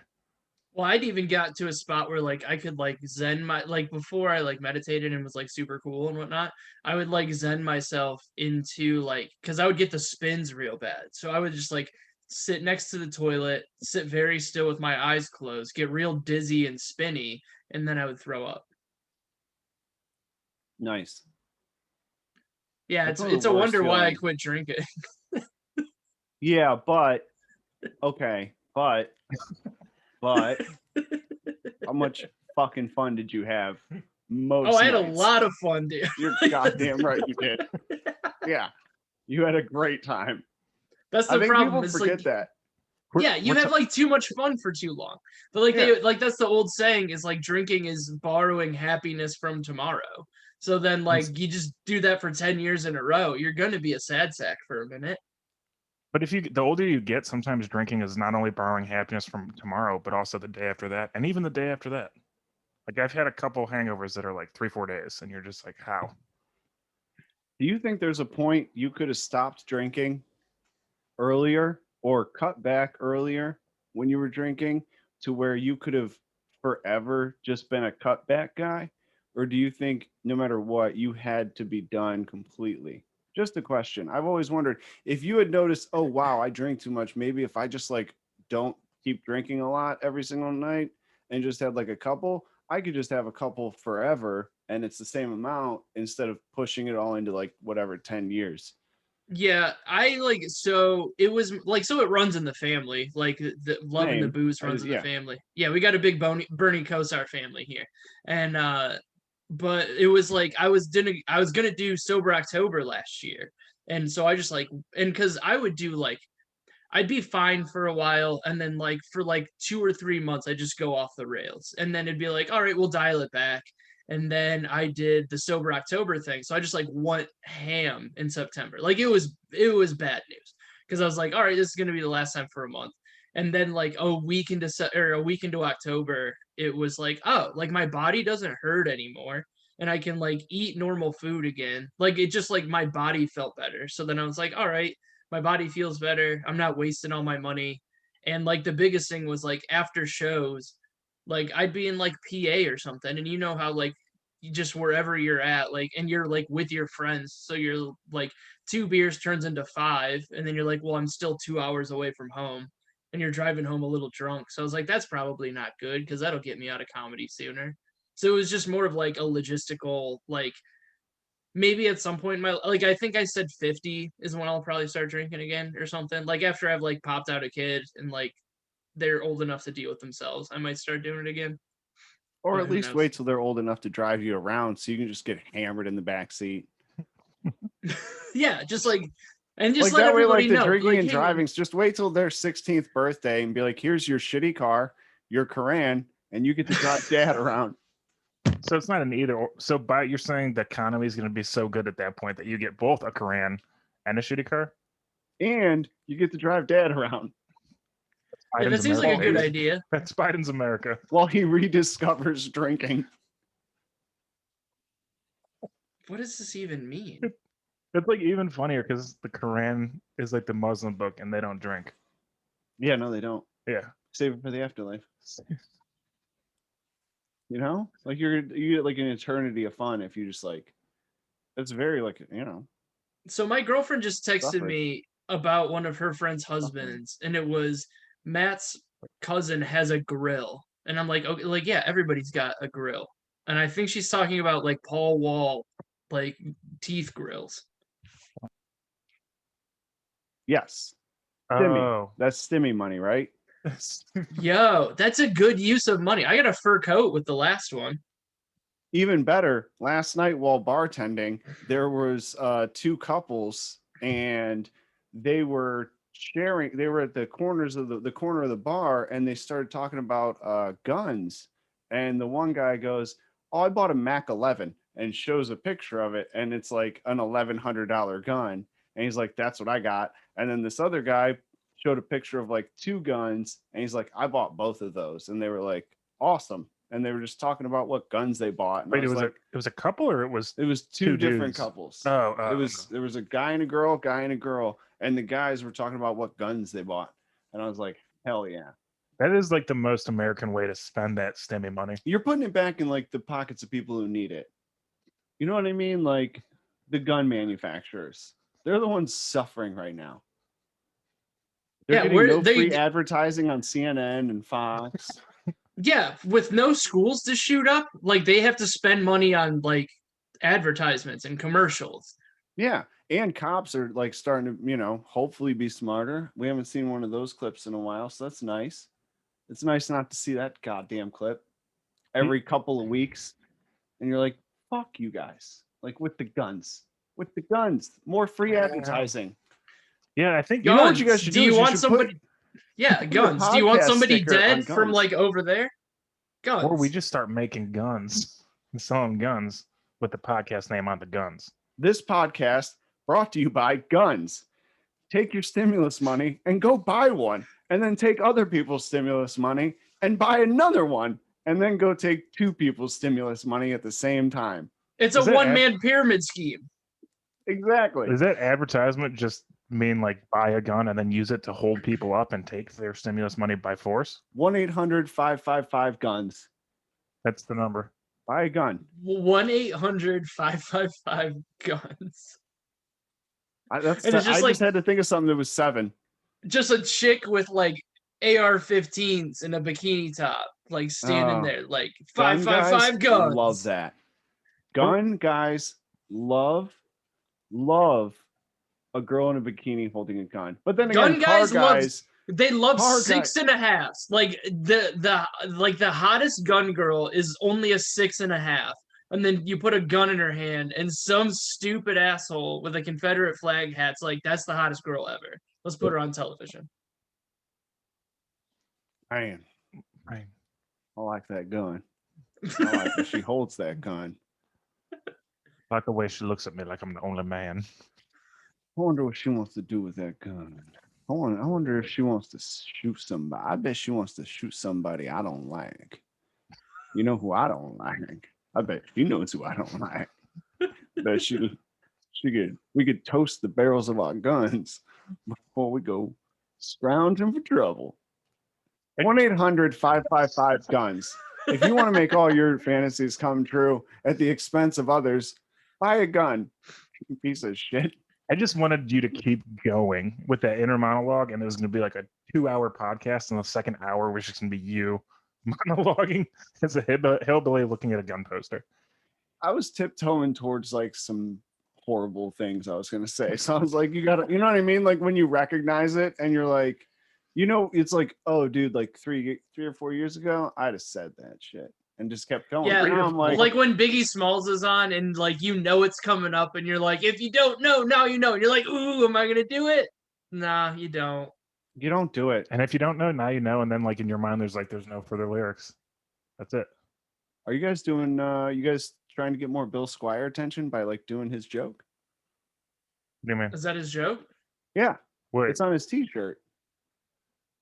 Well, I'd even got to a spot where like I could like zen my like before I like meditated and was like super cool and whatnot. I would like zen myself into like because I would get the spins real bad. So I would just like sit next to the toilet, sit very still with my eyes closed, get real dizzy and spinny, and then I would throw up. Nice. Yeah, That's one of it's the a worst wonder why I feelings. quit drinking. Yeah, but okay, but how much fucking fun did you have? Most Oh, I had a nights? lot of fun, dude. You're goddamn right you did. Yeah. You had a great time. That's I the think problem. people It's forget like, that. yeah, you have like too much fun for too long. But like Yeah. they like that's the old saying is like drinking is borrowing happiness from tomorrow. So then like you just do that for 10 years in a row, you're gonna be a sad sack for a minute. But the older you get, sometimes drinking is not only borrowing happiness from tomorrow, but also the day after that, and even the day after that. Like I've had a couple hangovers that are like 3-4 days, and you're just like, how? Do you think there's a point you could have stopped drinking earlier or cut back earlier when you were drinking to where you could have forever just been a cutback guy? Or do you think no matter what, you had to be done completely? Just a question. I've always wondered if you had noticed, oh, wow, I drink too much. Maybe if I just like don't keep drinking a lot every single night and just had like a couple, I could just have a couple forever and it's the same amount instead of pushing it all into like whatever 10 years. Yeah, I like so it was like so it runs in the family. Like the love and the Same. booze I runs just, in the yeah. family. Yeah, we got a big Bernie Kosar family here. And but it was like I was gonna do sober October last year. And so I just like and because I would do like I'd be fine for a while and then like for like 2 or 3 months I just go off the rails. And then it'd be like, all right, we'll dial it back. And then I did the sober October thing. So I just like went ham in September. Like it was bad news. Because I was like, all right, this is gonna be the last time for a month. And then like a week into October, it was like, oh, like my body doesn't hurt anymore. And I can like eat normal food again. Like it just like my body felt better. So then I was like, all right, my body feels better. I'm not wasting all my money. And like the biggest thing was like after shows, like I'd be in like PA or something, and you know how like you just wherever you're at, like and you're like with your friends, so you're like 2 beers turns into five, and then you're like, well, I'm still 2 hours away from home, and you're driving home a little drunk. So I was like, that's probably not good because that'll get me out of comedy sooner. So it was just more of like a logistical like maybe at some point in my like I think I said 50 is when I'll probably start drinking again or something. Like after I've like popped out a kid and like they're old enough to deal with themselves, I might start doing it again. Or But at who least knows? wait till they're old enough to drive you around so you can just get hammered in the back seat. Yeah, just like and just Like let that way, everybody like the know. drinking Like, and hey, man, driving, just wait till their 16th birthday and be like, here's your shitty car, your Karan, and you get to drive dad around. So it's not an either or. So you're saying the economy is going to be so good at that point that you get both a Koran and a shitty car? And you get to drive dad around yeah, that Biden's seems like a America. good idea. That's Biden's America. while he rediscovers drinking. What does this even mean? It's like even funnier because the Quran is like the Muslim book and they don't drink. Yeah, no, they don't. Yeah. Save it for the afterlife. You know, like you get like an eternity of fun if you just like. It's very like So my girlfriend just texted Suffering. me about one of her friends' husbands, and it was Matt's cousin has a grill, and I'm like, okay, like yeah, everybody's got a grill, and I think she's talking about like Paul Wall, like teeth grills. Yes, stimmy. Oh. That's stimmy money, right? Yo, that's a good use of money. I got a fur coat with the last one. Even better, last night while bartending, there was two couples and they were sharing. They were at the corners of the corner of the bar, and they started talking about guns. And the one guy goes, "Oh, I bought a Mac 11," and shows a picture of it, and it's like an $1,100 gun. And he's like, "That's what I got." And then this other guy showed a picture of like two guns, and he's like, "I bought both of those," and they were like, "Awesome." And they were just talking about what guns they bought. And Wait, I was like, it was a couple or it was it was two two different dudes? couples. Oh, It was there was a guy and a girl, and the guys were talking about what guns they bought. And I was like, hell yeah. that is like the most American way to spend that stimmy money. You're putting it back in like the pockets of people who need it. You know what I mean? Like the gun manufacturers. They're the ones suffering right now. They're Yeah, getting where no they free advertising on CNN and Fox. yeah, with no schools to shoot up, like they have to spend money on like advertisements and commercials. Yeah. And cops are like starting to, hopefully be smarter. We haven't seen one of those clips in a while, so that's nice. It's nice not to see that goddamn clip every couple of weeks. And you're like, fuck you guys. Like with the guns. with the guns, more free advertising. Yeah, I think You know what you guys should Do do? you Is want should somebody? Yeah, put a guns. Do you want podcast somebody sticker on dead from guns. like over there? Guns. or we just start making guns and selling guns with the podcast name on the guns. This podcast brought to you by Guns. Take your stimulus money and go buy one, and then take other people's stimulus money and buy another one, and then go take two people's stimulus money at the same time. It's Is a that one-man pyramid scheme. Exactly. Does that advertisement just mean like buy a gun and then use it to hold people up and take their stimulus money by force? 1-800-555-GUNS. That's the number. Buy a gun. 1-800-555-GUNS. I And it's just just had to think of something that was 7. Just a chick with like AR-15s and a bikini top, like standing Oh. there, like Gun 555 guys guns. love that. Gun guys love a girl in a bikini holding a gun. But then Gun again, guys car love- guys, They love Car 6.5. Like the hottest gun girl is only a 6.5. And then you put a gun in her hand, and some stupid asshole with a Confederate flag hat's like, that's the hottest girl ever. Let's put her on television. man, Right. I like that gun. I like that she holds that gun. Like the way she looks at me like I'm the only man. I wonder what she wants to do with that gun. I wonder if she wants to shoot somebody. I bet she wants to shoot somebody I don't like. You know who I don't like? I bet she knows who I don't like. Bet we could toast the barrels of our guns before we go scrounging for trouble. 1-800-555-GUNS. If you want to make all your fantasies come true at the expense of others, buy a gun. You piece of shit. I just wanted you to keep going with that inner monologue, and it was going to be like a 2-hour podcast, and the second hour was just going to be you monologuing as a hillbilly looking at a gun poster. I was tiptoeing towards like some horrible things I was gonna say. So I was like, you know what I mean? Like when you recognize it and you're like, it's like, oh dude, like 3 or 4 years ago, I'd have said that shit and just kept going. Yeah, Now I'm like when Biggie Smalls is on, and like it's coming up, and you're like, if you don't know, now you know. And you're like, ooh, am I gonna do it? Nah, you don't. you don't do it. And if you don't know, now you know. And then like in your mind, there's no further lyrics. That's it. Are you guys doing you guys trying to get more Bill Squire attention by like doing his joke? What do you mean? Is that his joke? Yeah, Wait, it's on his t-shirt.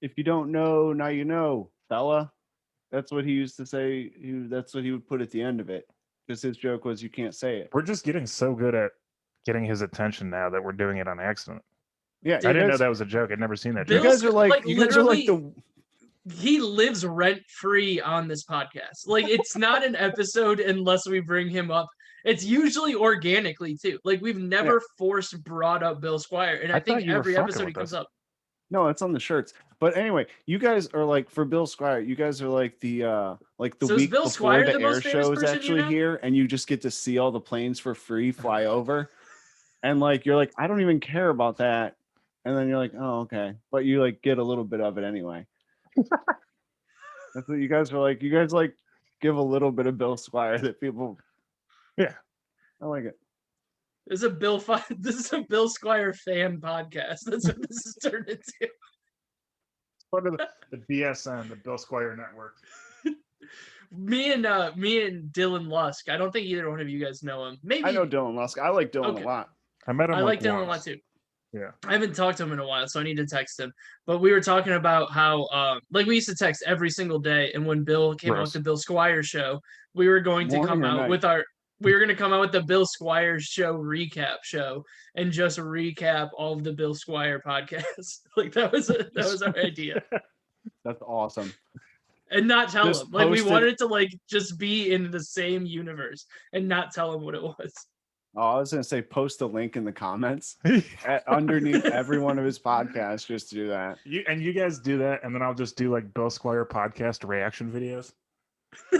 If you don't know, now you know, fella. That's what he used to say. That's what he would put at the end of it. Because his joke was, you can't say it. we're just getting so good at getting his attention now that we're doing it on accident. Yeah, I didn't know that was a joke. I'd never seen that You joke. Bill- guys are like, you guys are like literally- the He lives rent free on this podcast. Like it's not an episode unless we bring him up. It's usually organically too. Like we've never forced brought up Bill Squire, and I I thought think you were every fucking episode he with comes us. up. No, it's on the shirts. But anyway, you guys are like, for Bill Squire, you guys are like the So is week Bill before Squire the the air most famous show is person you actually know? here, and you just get to see all the planes for free fly over. And like you're like, I don't even care about that. And then you're like, oh, okay. But you like get a little bit of it anyway. That's what you guys are like. You guys like give a little bit of Bill Squire that people. Yeah. I like it. This is a Bill Squire fan podcast. That's what this has turned into. Part of the BSN, the Bill Squire Network. Me and Dylan Lusk. I don't think either one of you guys know him. Maybe I know Dylan Lusk. I like Dylan Okay. a lot. I met him. I like Dylan a lot once. too. Yeah. I haven't talked to him in a while, so I need to text him. But we were talking about how, like, we used to text every single day, and when Bill came out Gross. with the Bill Squire show, we were going to Morning come or out night? with the Bill Squire show recap show and just recap all of the Bill Squire podcasts. Like that was our idea, That's awesome. and not tell Just him. Like we post it. wanted it to like just be in the same universe and not tell him what it was. Oh, I was gonna say post a link in the comments underneath every one of his podcasts just to do that. You guys do that, and then I'll just do like Bill Squire podcast reaction videos. You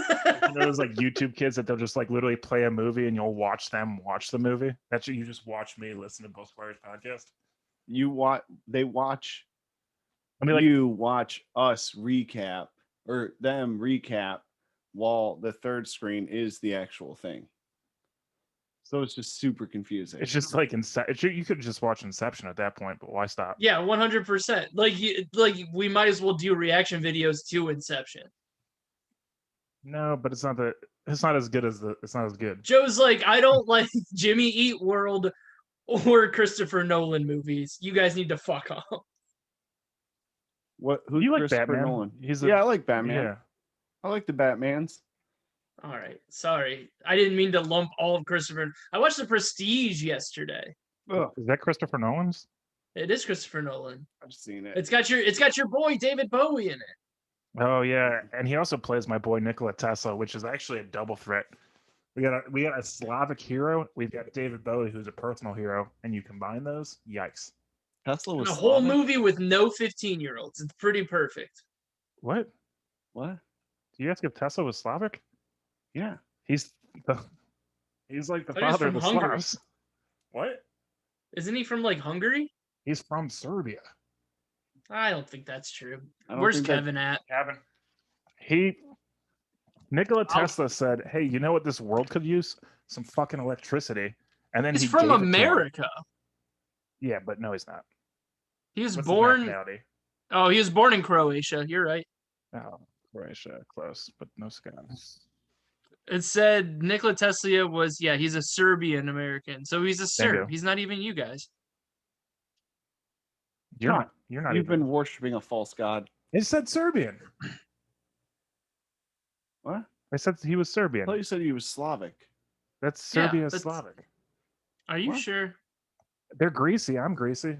know those like YouTube kids that they'll just like literally play a movie and you'll watch them watch the movie. That's what you just watch me listen to Bill Squire's podcast. They watch I mean, like, you watch us recap or them recap while the third screen is the actual thing. So it's just super confusing. It's just like you could just watch Inception at that point, but why stop? Yeah, 100%. Like we might as well do reaction videos to Inception. No, but it's not that. It's not as good as the. It's not as good. Joe's like, I don't like Jimmy Eat World or Christopher Nolan movies. You guys need to fuck off. What? Who You like Christopher Batman? Nolan? He's Yeah, I like Batman. Yeah. I like the Batmans. All right, sorry, I didn't mean to lump all of Christopher. I watched The Prestige yesterday. Ugh, Is that Christopher Nolan's? It is Christopher Nolan. I've seen it. It's got your boy David Bowie in it. Oh yeah, and he also plays my boy Nikola Tesla, which is actually a double threat. We got a Slavic hero. We've got David Bowie, who's a personal hero, and you combine those, yikes! Tesla was And a whole Slavic? movie with no 15-year-olds. It's pretty perfect. What? What? Do you ask if Tesla was Slavic? Yeah. He's like the Oh, he's father of from the Hungary. Slavs. What? Isn't he from like Hungary? He's from Serbia. I don't think that's true. I don't Where's think that- Kevin at? Kevin. Nikola I'll- Tesla said, "Hey, you know what this world could use? Some fucking electricity." And then He's he from gave it to him. America. Yeah, but no, he's not. He was What's his born. nationality? Oh, he was born in Croatia. You're right. Oh, Croatia, close, but no scars. It said Nikola Tesla was, yeah, he's a Serbian American. So he's a Bingo. Serb. He's not even you guys. You're Huh. not. You're not. You've Even, been worshiping a false god. It said Serbian. What? I said he was I Serbian. thought you said he was Slavic. That's Yeah, Serbia that's- Slavic. Are you What? sure? They're greasy. I'm greasy.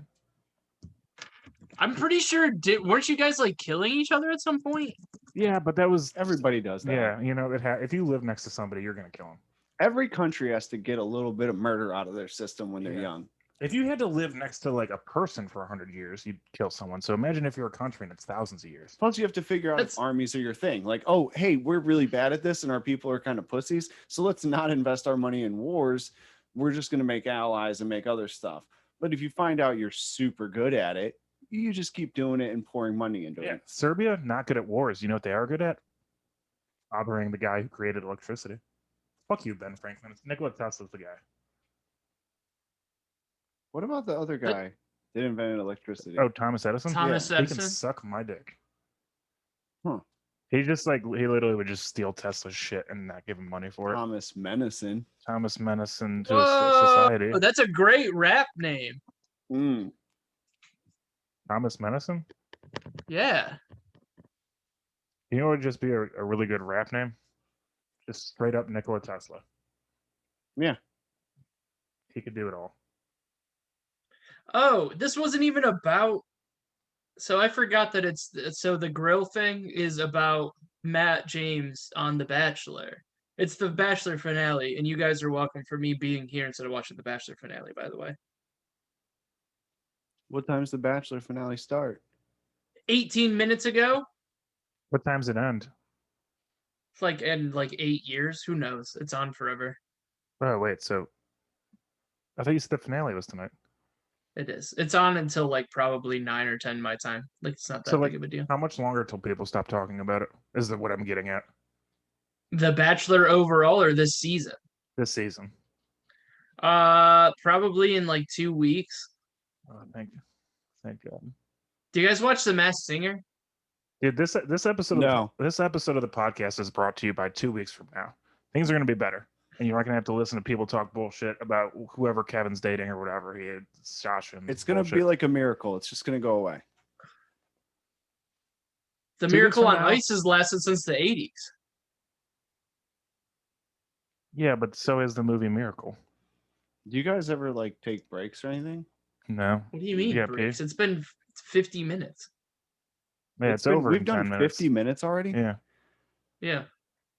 I'm pretty sure. Weren't you guys like killing each other at some point? Yeah, but that was Everybody does that. yeah. You know, if you live next to somebody, you're gonna kill them. Every country has to get a little bit of murder out of their system when they're Yeah. young. If you had to live next to like a person for 100 years, you'd kill someone. So imagine if you're a country and it's thousands of years. Plus, you have to figure out That's- if armies are your thing. Like, oh, hey, we're really bad at this and our people are kind of pussies. So let's not invest our money in wars. We're just going to make allies and make other stuff. But if you find out you're super good at it, you just keep doing it and pouring money into Yeah, it. Serbia not good at wars. You know what they are good at? Bothering the guy who created electricity. Fuck you, Ben Franklin. Nikola Tesla's the guy. What about the other guy that invented electricity? Oh, Thomas Edison. Thomas He can Edison. suck my dick. Huh. He just like he literally would just steal Tesla's shit and not give him money for it. Thomas Menison. Thomas Menacin to Whoa, society. that's a great rap name. Mm. Thomas Menacin. Yeah. You know what would just be a really good rap name? Just straight up Nikola Tesla. Yeah. He could do it all. Oh, this wasn't even about. So I forgot that so the grill thing is about Matt James on The Bachelor. It's the Bachelor finale, and you guys are welcome for me being here instead of watching the Bachelor finale, by the way. What time's the Bachelor finale start? 18 minutes ago. What time's it end? It's like in like 8 years. Who knows? It's on forever. Oh wait, so I thought you said the finale was tonight. It is. It's on until like probably 9 or 10 my time. Like it's not that So, big like, of a deal. How much longer till people stop talking about it? Is that what I'm getting at The Bachelor overall or this season? this season? Probably in like 2 weeks. Oh, thank God. Do you guys watch The Masked Singer? Dude, this episode No. this episode of the podcast is brought to you by 2 weeks from now. Things are going to be better, and you're not going to have to listen to people talk bullshit about whoever Kevin's dating or whatever. Sasha. and It's going to be like a miracle. It's just going to go away. The 2 weeks Miracle from on now? Ice has lasted since the 80s. Yeah, but so is the movie Miracle. Do you guys ever like take breaks or anything? No, What do you mean, Yeah, breaks? P. It's been 50 minutes. yeah, it's been- over. We've in done 10 minutes. 50 minutes already, Yeah, Yeah.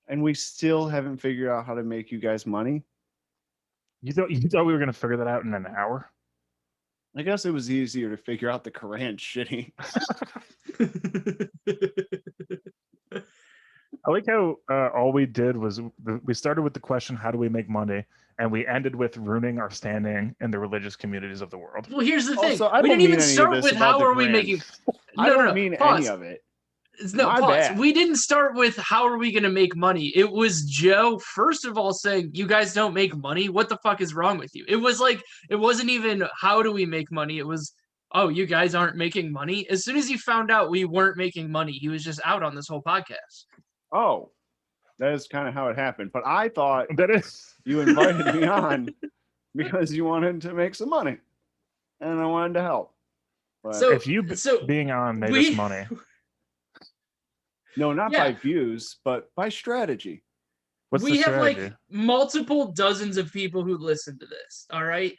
and we still haven't figured out how to make you guys money. you thought we were going to figure that out in an hour? I guess it was easier to figure out the Quran shitty. I like how all we did was we started with the question, how do we make money? And we ended with ruining our standing in the religious communities of the world. Well, here's the thing. Also, I we don't didn't even mean any of start this with about how the are we Quran. making. I No, don't no, mean pause. any of it. No, My pause. bad. We didn't start with how are we going to make money. It was Joe, first of all, saying, you guys don't make money. What the fuck is wrong with you? It was like, it wasn't even how do we make money? It was, oh, you guys aren't making money. As soon as he found out we weren't making money, he was just out on this whole podcast. Oh, that is kind of how it happened. But I thought That is. you invited me on because you wanted to make some money, and I wanted to help. But So- If you being on made us money, no, not Yeah. by views, but by strategy. what's we the have strategy? like multiple dozens of people who listen to this. All right.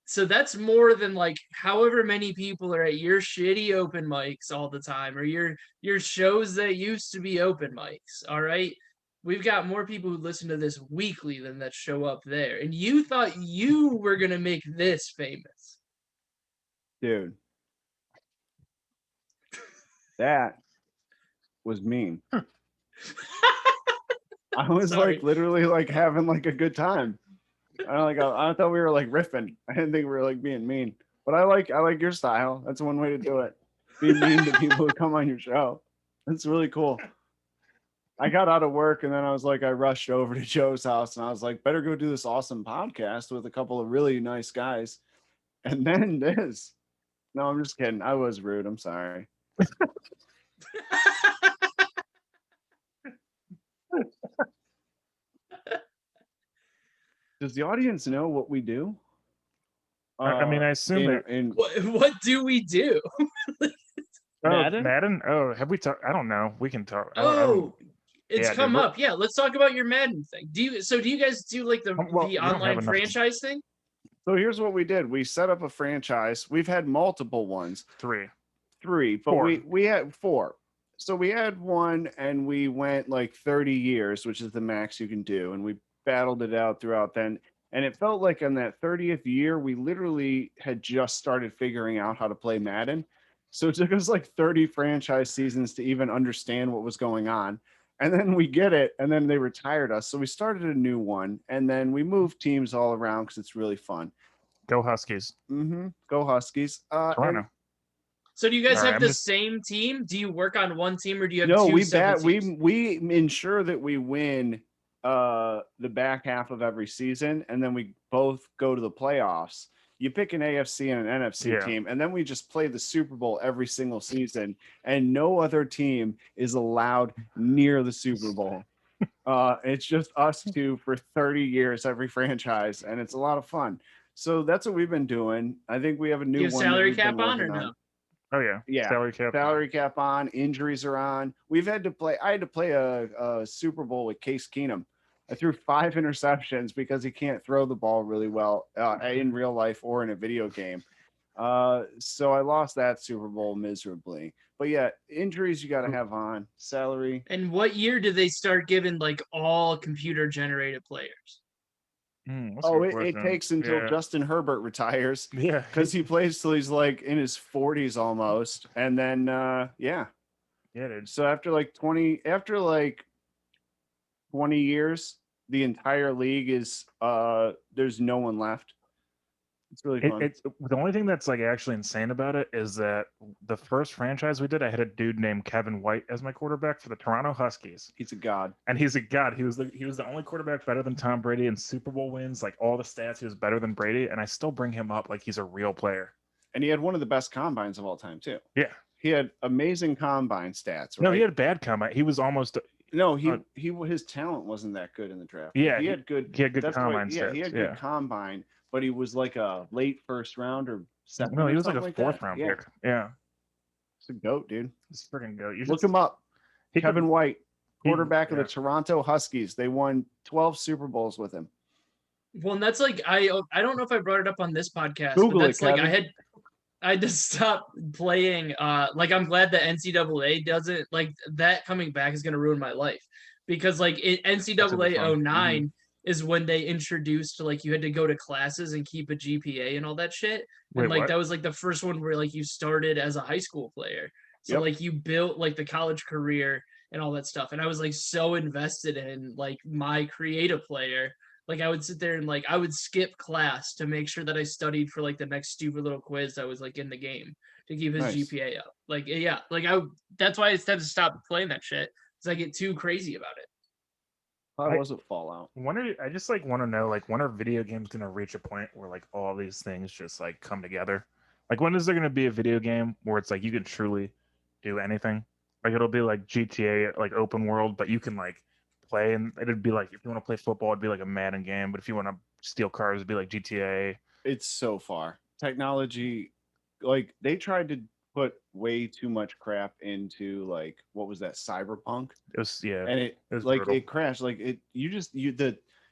So that's more than like however many people are at your shitty open mics all the time or your shows that used to be open mics. All right. We've got more people who listen to this weekly than that show up there. And you thought you were going to make this famous. Dude, that was mean. I was Sorry. like literally like having like a good time. I thought we were like riffing. I didn't think we were like being mean. But I like your style. That's one way to do it. Be mean to people who come on your show. That's really cool. I got out of work and then I was like, I rushed over to Joe's house and I was like, better go do this awesome podcast with a couple of really nice guys. And then this. No, I'm just kidding. I was rude. I'm sorry. Does the audience know what we do? I mean, I assume that. What do we do? Madden? Madden? Oh, have we talked? I don't know. We can talk. I don't- Oh, it's Yeah, come dude, up. Yeah, let's talk about your Madden thing. Do you guys do like the Well, we don't have online enough- franchise thing? So here's what we did. We set up a franchise. We've had multiple ones, three. but Four. we had four. So we had one and we went like 30 years, which is the max you can do. And we battled it out throughout then. And it felt like on that 30th year, we literally had just started figuring out how to play Madden. So it took us like 30 franchise seasons to even understand what was going on. And then we get it, and then they retired us. So we started a new one, and then we moved teams all around because it's really fun. Go Huskies. Go Huskies. Toronto. So do you guys All right, have I'm the just- same team? Do you work on one team or do you have No, two we separate bat. teams? We ensure that we win the back half of every season, and then we both go to the playoffs. You pick an AFC and an NFC Yeah. team, and then we just play the Super Bowl every single season, and no other team is allowed near the Super Bowl. It's just us two for 30 years, every franchise, and it's a lot of fun. So that's what we've been doing. I think we have a new Do you have one. that salary we've been cap on or working no? Oh yeah. Yeah. Salary cap. Salary cap on, injuries are on. I had to play a Super Bowl with Case Keenum. I threw 5 interceptions because he can't throw the ball really well in real life or in a video game. So I lost that Super Bowl miserably. But yeah, injuries you got to have on, salary. And what year did they start giving like all computer generated players? That's a good It question. takes until Yeah. Justin Herbert retires Yeah. because he plays till he's like in his 40s almost. And then, yeah. Yeah, dude. So after like 20 years, the entire league is there's no one left. It's really fun. It's the only thing that's like actually insane about it is that the first franchise we did, I had a dude named Kevin White as my quarterback for the Toronto Huskies, He's a god. and he's a god. He was the only quarterback better than Tom Brady in Super Bowl wins, like all the stats. He was better than Brady, and I still bring him up like he's a real player. And he had one of the best combines of all time too. Yeah. He had amazing combine stats. Right? No, he had a bad combine. He was almost No, his talent wasn't that good in the draft. Yeah, he had good. he had good that's why- combine Yeah, he stats, had yeah. good combine, but he was like a late first round or second. no, or he was like a something fourth that. round Yeah, pick. Yeah, he's a goat, dude. he's freaking go. You Look him up. He Kevin could- White, he- quarterback of yeah. the Toronto Huskies. They won 12 Super Bowls with him. Well, and that's like I don't know if I brought it up on this podcast, Google but it, that's like Kevin. I had to stop playing. Like I'm glad that NCAA doesn't like that coming back is gonna ruin my life because like NCAA fun. 09 is when they introduced like you had to go to classes and keep a GPA and all that shit. Wait, And like what? that was like the first one where like you started as a high school player. So Yep. like you built like the college career and all that stuff. And I was like so invested in like my creative player. Like I would sit there and like I would skip class to make sure that I studied for like the next stupid little quiz that was like in the game to keep his Nice. GPA up. Like yeah, like that's why I had to stop playing that shit because I get too crazy about it. Why I- was it Fallout? I just like want to know, like, when are video games gonna reach a point where like all these things just like come together? Like, when is there gonna be a video game where it's like you can truly do anything? Like, it'll be like GTA, like open world, but you can like play, and it'd be like if you want to play football, it'd be like a Madden game, but if you want to steal cars, it'd be like GTA. It's so far. Technology, like they tried to put way too much crap into like what was that, Cyberpunk? It was yeah, And it was like brutal. it crashed. Like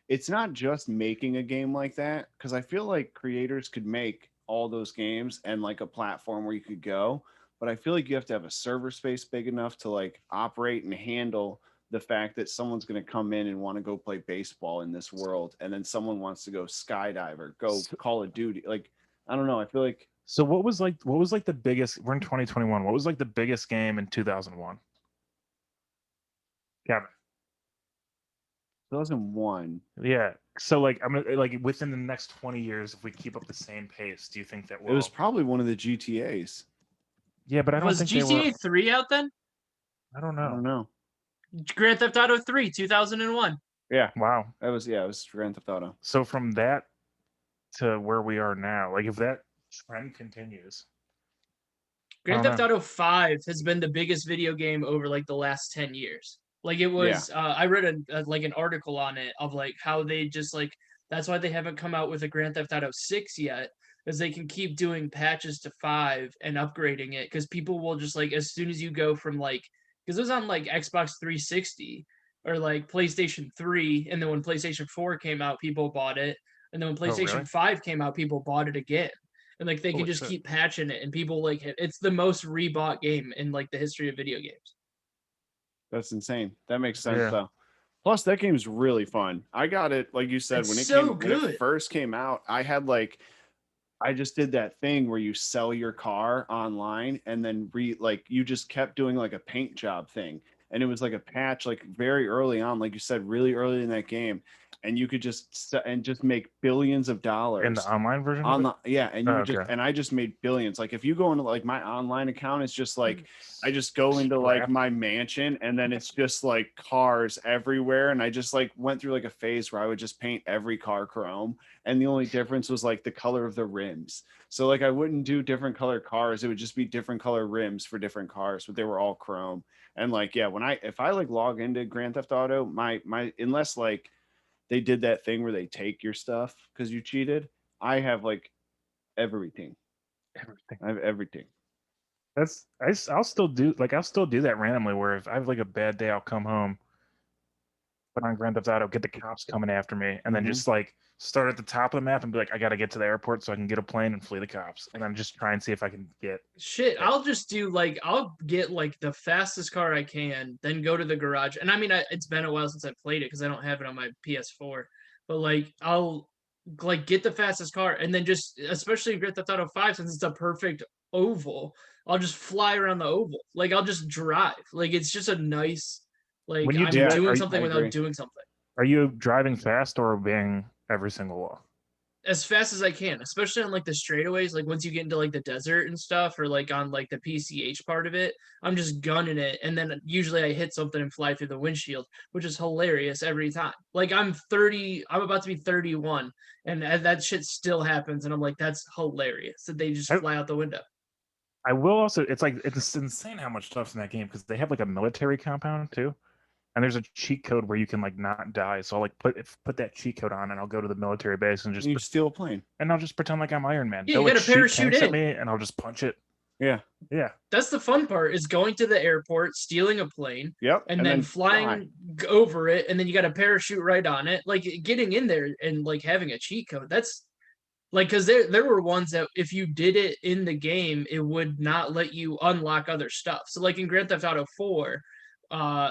it's not just making a game like that, because I feel like creators could make all those games and like a platform where you could go, but I feel like you have to have a server space big enough to like operate and handle the fact that someone's going to come in and want to go play baseball in this world, and then someone wants to go skydive or go Call of Duty. Like, I don't know, I feel like So what was like the biggest? We're in 2021. What was like the biggest game in 2001? Kevin. 2001. Yeah. So like I'm like within the next 20 years, if we keep up the same pace, do you think that It was probably one of the GTAs. Yeah, but I don't Was think they GTA were. 3 out then? I don't I know. don't know. Grand Theft Auto 3, 2001. Yeah, Wow. it was Grand Theft Auto. So from that to where we are now, like if that trend continues, Grand don't Theft know. Auto 5 has been the biggest video game over like the last 10 years. Like it was I read like an article on it of like how they just like that's why they haven't come out with a Grand Theft Auto 6 yet, because they can keep doing patches to 5 and upgrading it, because people will just like as soon as you go from like, because it was on like Xbox 360 or like PlayStation 3, and then when PlayStation 4 came out people bought it, and then when PlayStation really? 5 came out people bought it again, and like they can Holy just shit. keep patching it, and people like it. It's the most rebought game in like the history of video games. That's insane. That makes sense Yeah. though. Plus, that game's really fun. I got it, like you said, It's when it so came when good. it first came out. I just did that thing where you sell your car online and then you just kept doing like a paint job thing, and it was like a patch like very early on, like you said, really early in that game, and you could just make billions of dollars In the online version on of the and you Oh, would just okay. and I just made billions. Like if you go into like my online account, it's just like I just go into like Scrap. my mansion, and then it's just like cars everywhere, and I just like went through like a phase where I would just paint every car chrome, and the only difference was like the color of the rims. So like I wouldn't do different color cars, it would just be different color rims for different cars, but they were all chrome. And like yeah, if I like log into Grand Theft Auto, my unless like they did that thing where they take your stuff because you cheated, I have like everything. Everything. I have everything. I'll still do that randomly, where if I have like a bad day, I'll come home, put on Grand Theft Auto, get the cops coming after me, and then Mhm. just like start at the top of the map and be like, I gotta get to the airport so I can get a plane and flee the cops, and then just try and see if I can get. Shit, Yeah. I'll just do like I'll get like the fastest car I can, then go to the garage. And I mean, it's been a while since I played it because I don't have it on my PS4. But like I'll like get the fastest car, and then just especially Grand Theft Auto 5, since it's a perfect oval, I'll just fly around the oval. Like I'll just drive. Like it's just a nice like When you I'm do that, doing are you- something I agree. without doing something. Are you driving fast or obeying every single law? As fast as I can, especially on like the straightaways. Like once you get into like the desert and stuff, or like on like the PCH part of it, I'm just gunning it, and then usually I hit something and fly through the windshield, which is hilarious every time. Like I'm about to be 31, and that shit still happens, and I'm like, that's hilarious that they just I- fly out the window. I will also. It's like it's insane how much stuff's in that game because they have like a military compound too, and there's a cheat code where you can like not die. So I'll like put that cheat code on, and I'll go to the military base and You steal a plane. I'll just pretend like I'm Iron Man. Yeah, They'll you like gotta shoot parachute tanks at in. me, and I'll just punch it. Yeah. Yeah, That's the fun part, is going to the airport, stealing a plane, Yep. and then flying over it, and then you got to parachute right on it. Like getting in there and like having a cheat code. That's like, because there were ones that if you did it in the game, it would not let you unlock other stuff. So like in Grand Theft Auto 4,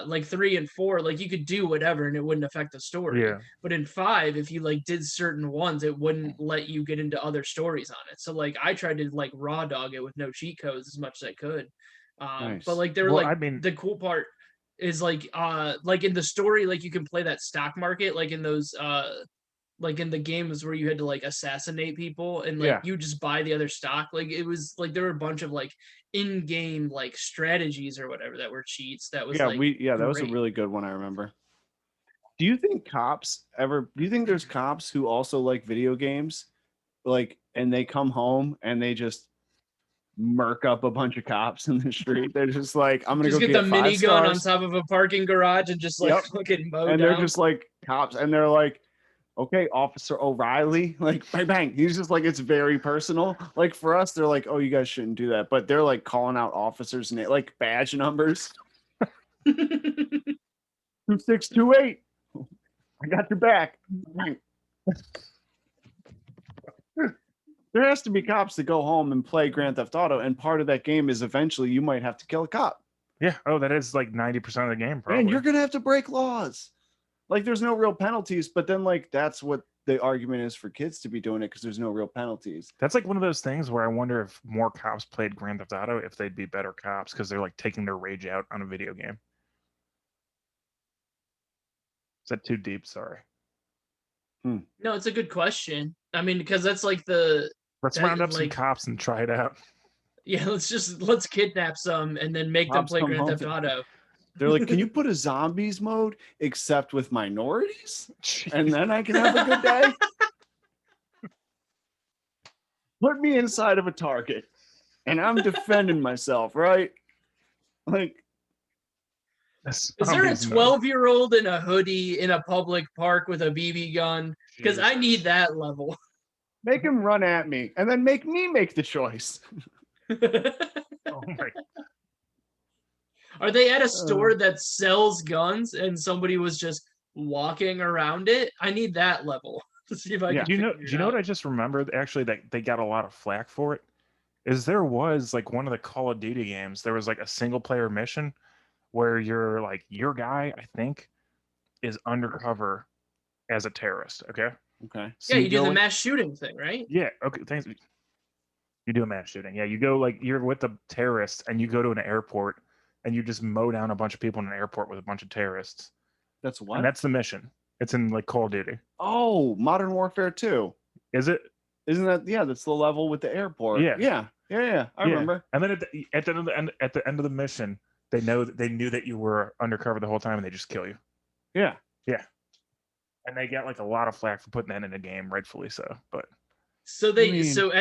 like 3 and 4, like you could do whatever and it wouldn't affect the story. yeah. But in 5, if you like did certain ones, it wouldn't let you get into other stories on it. So like I tried to like raw dog it with no cheat codes as much as I could. Nice. But like they were Well, like I mean- the cool part is like in the story, like you can play that stock market, like in those like in the games where you had to like assassinate people and like Yeah. you just buy the other stock. Like it was like there were a bunch of like in-game like strategies or whatever that were cheats. That was Yeah, like that was a great. really good one. I remember. Do you think there's cops who also like video games, like, and they come home and they just murk up a bunch of cops in the street? They're just like, I'm gonna Just go get the get 5 minigun on stars, top of a parking garage and just like Yep. fucking mow and they're down. just like cops, and they're like, okay, Officer O'Reilly, like bang bang. He's just like, it's very personal. Like for us, they're like, oh, you guys shouldn't do that, but they're like calling out officers and like badge numbers. 2628. I got your back. There has to be cops that go home and play Grand Theft Auto, and part of that game is eventually you might have to kill a cop. Yeah. Oh, that is like 90% of the game, probably. And you're gonna have to break laws. Like there's no real penalties, but then like that's what the argument is for kids to be doing it because there's no real penalties. That's like one of those things where I wonder if more cops played Grand Theft Auto, if they'd be better cops because they're like taking their rage out on a video game. Is that too deep? Sorry. No, it's a good question. I mean, because that's like the Let's That, round up some like- cops and try it out. yeah. Let's kidnap some and then make them Cops play come Grand home Theft to- Auto. They're like, can you put a zombies mode except with minorities? And then I can have a good day. Put me inside of a Target and I'm defending myself, right? Like, Is there a 12-year-old in a hoodie in a public park with a BB gun? Because I need that level. make him run at me and then make me make the choice. Oh my! Are they at a store that sells guns and somebody was just walking around it? I need that level to see if I Yeah. can. Do you know? figure Do it you know out. what I just remembered? Actually, that they got a lot of flack for it. Is there was like one of the Call of Duty games. There was like a single player mission where you're like your guy, I think, is undercover as a terrorist. Okay. Okay. So Yeah, you do go the in- mass shooting thing, right? Yeah. Okay. Thanks. You do a mass shooting. Yeah. You go like you're with the terrorists and you go to an airport and you just mow down a bunch of people in an airport with a bunch of terrorists. That's what? And that's the mission. It's in like Call of Duty. Oh, Modern Warfare 2. Is it? Isn't that, yeah, that's the level with the airport. Yeah. Yeah. I Yeah. remember. And then at the end of the mission, they knew that you were undercover the whole time and they just kill you. Yeah. And they got like a lot of flack for putting that in a game, rightfully so. But So they mean- so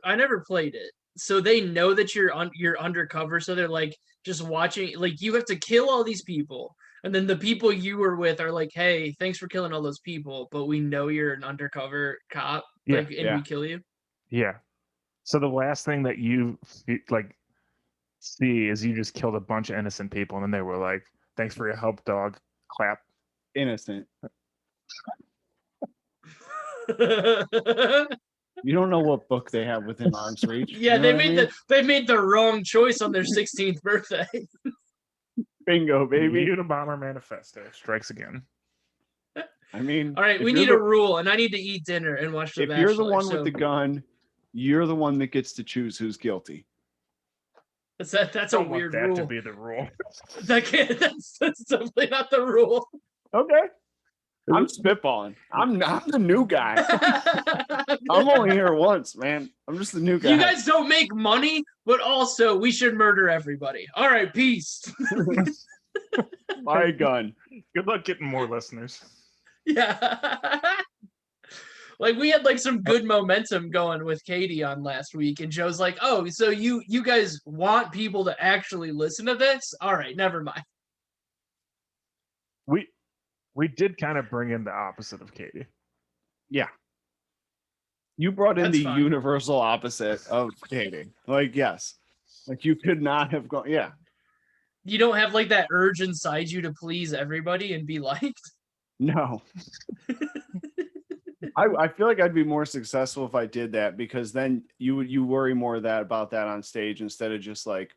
I never played it. So they know that you're undercover. So they're like just watching. Like you have to kill all these people, and then the people you were with are like, "Hey, thanks for killing all those people, but we know you're an undercover cop. Yeah, Like, and yeah. we kill you." yeah. So the last thing that you like see is you just killed a bunch of innocent people, and then they were like, "Thanks for your help, dog." Clap. Innocent. You don't know what book they have within arm's reach. Yeah, You know they what I made mean? they made the wrong choice on their 16th birthday. Bingo, baby. Unabomber Manifesto strikes again. I mean, All right, if we you're need the- a rule, and I need to eat dinner and watch The If Bachelor. you're the one so with the gun, you're the one that gets to choose who's guilty. that's a Don't want weird that rule. to be the rule. That's definitely not the rule. Okay. I'm spitballing. I'm the new guy. I'm only here once, man. I'm just the new guy. You guys don't make money, but also we should murder everybody. All right, peace. Buy a gun. Good luck getting more listeners. Yeah. Like we had like some good momentum going with Katie on last week, and Joe's like, "Oh, so you guys want people to actually listen to this? All right, never mind." We did kind of bring in the opposite of Katie. You brought in That's the fine. universal opposite of dating. Like, yes. Like you could not have gone. Yeah. You don't have like that urge inside you to please everybody and be liked. No. I feel like I'd be more successful if I did that, because then you worry more about that on stage instead of just like,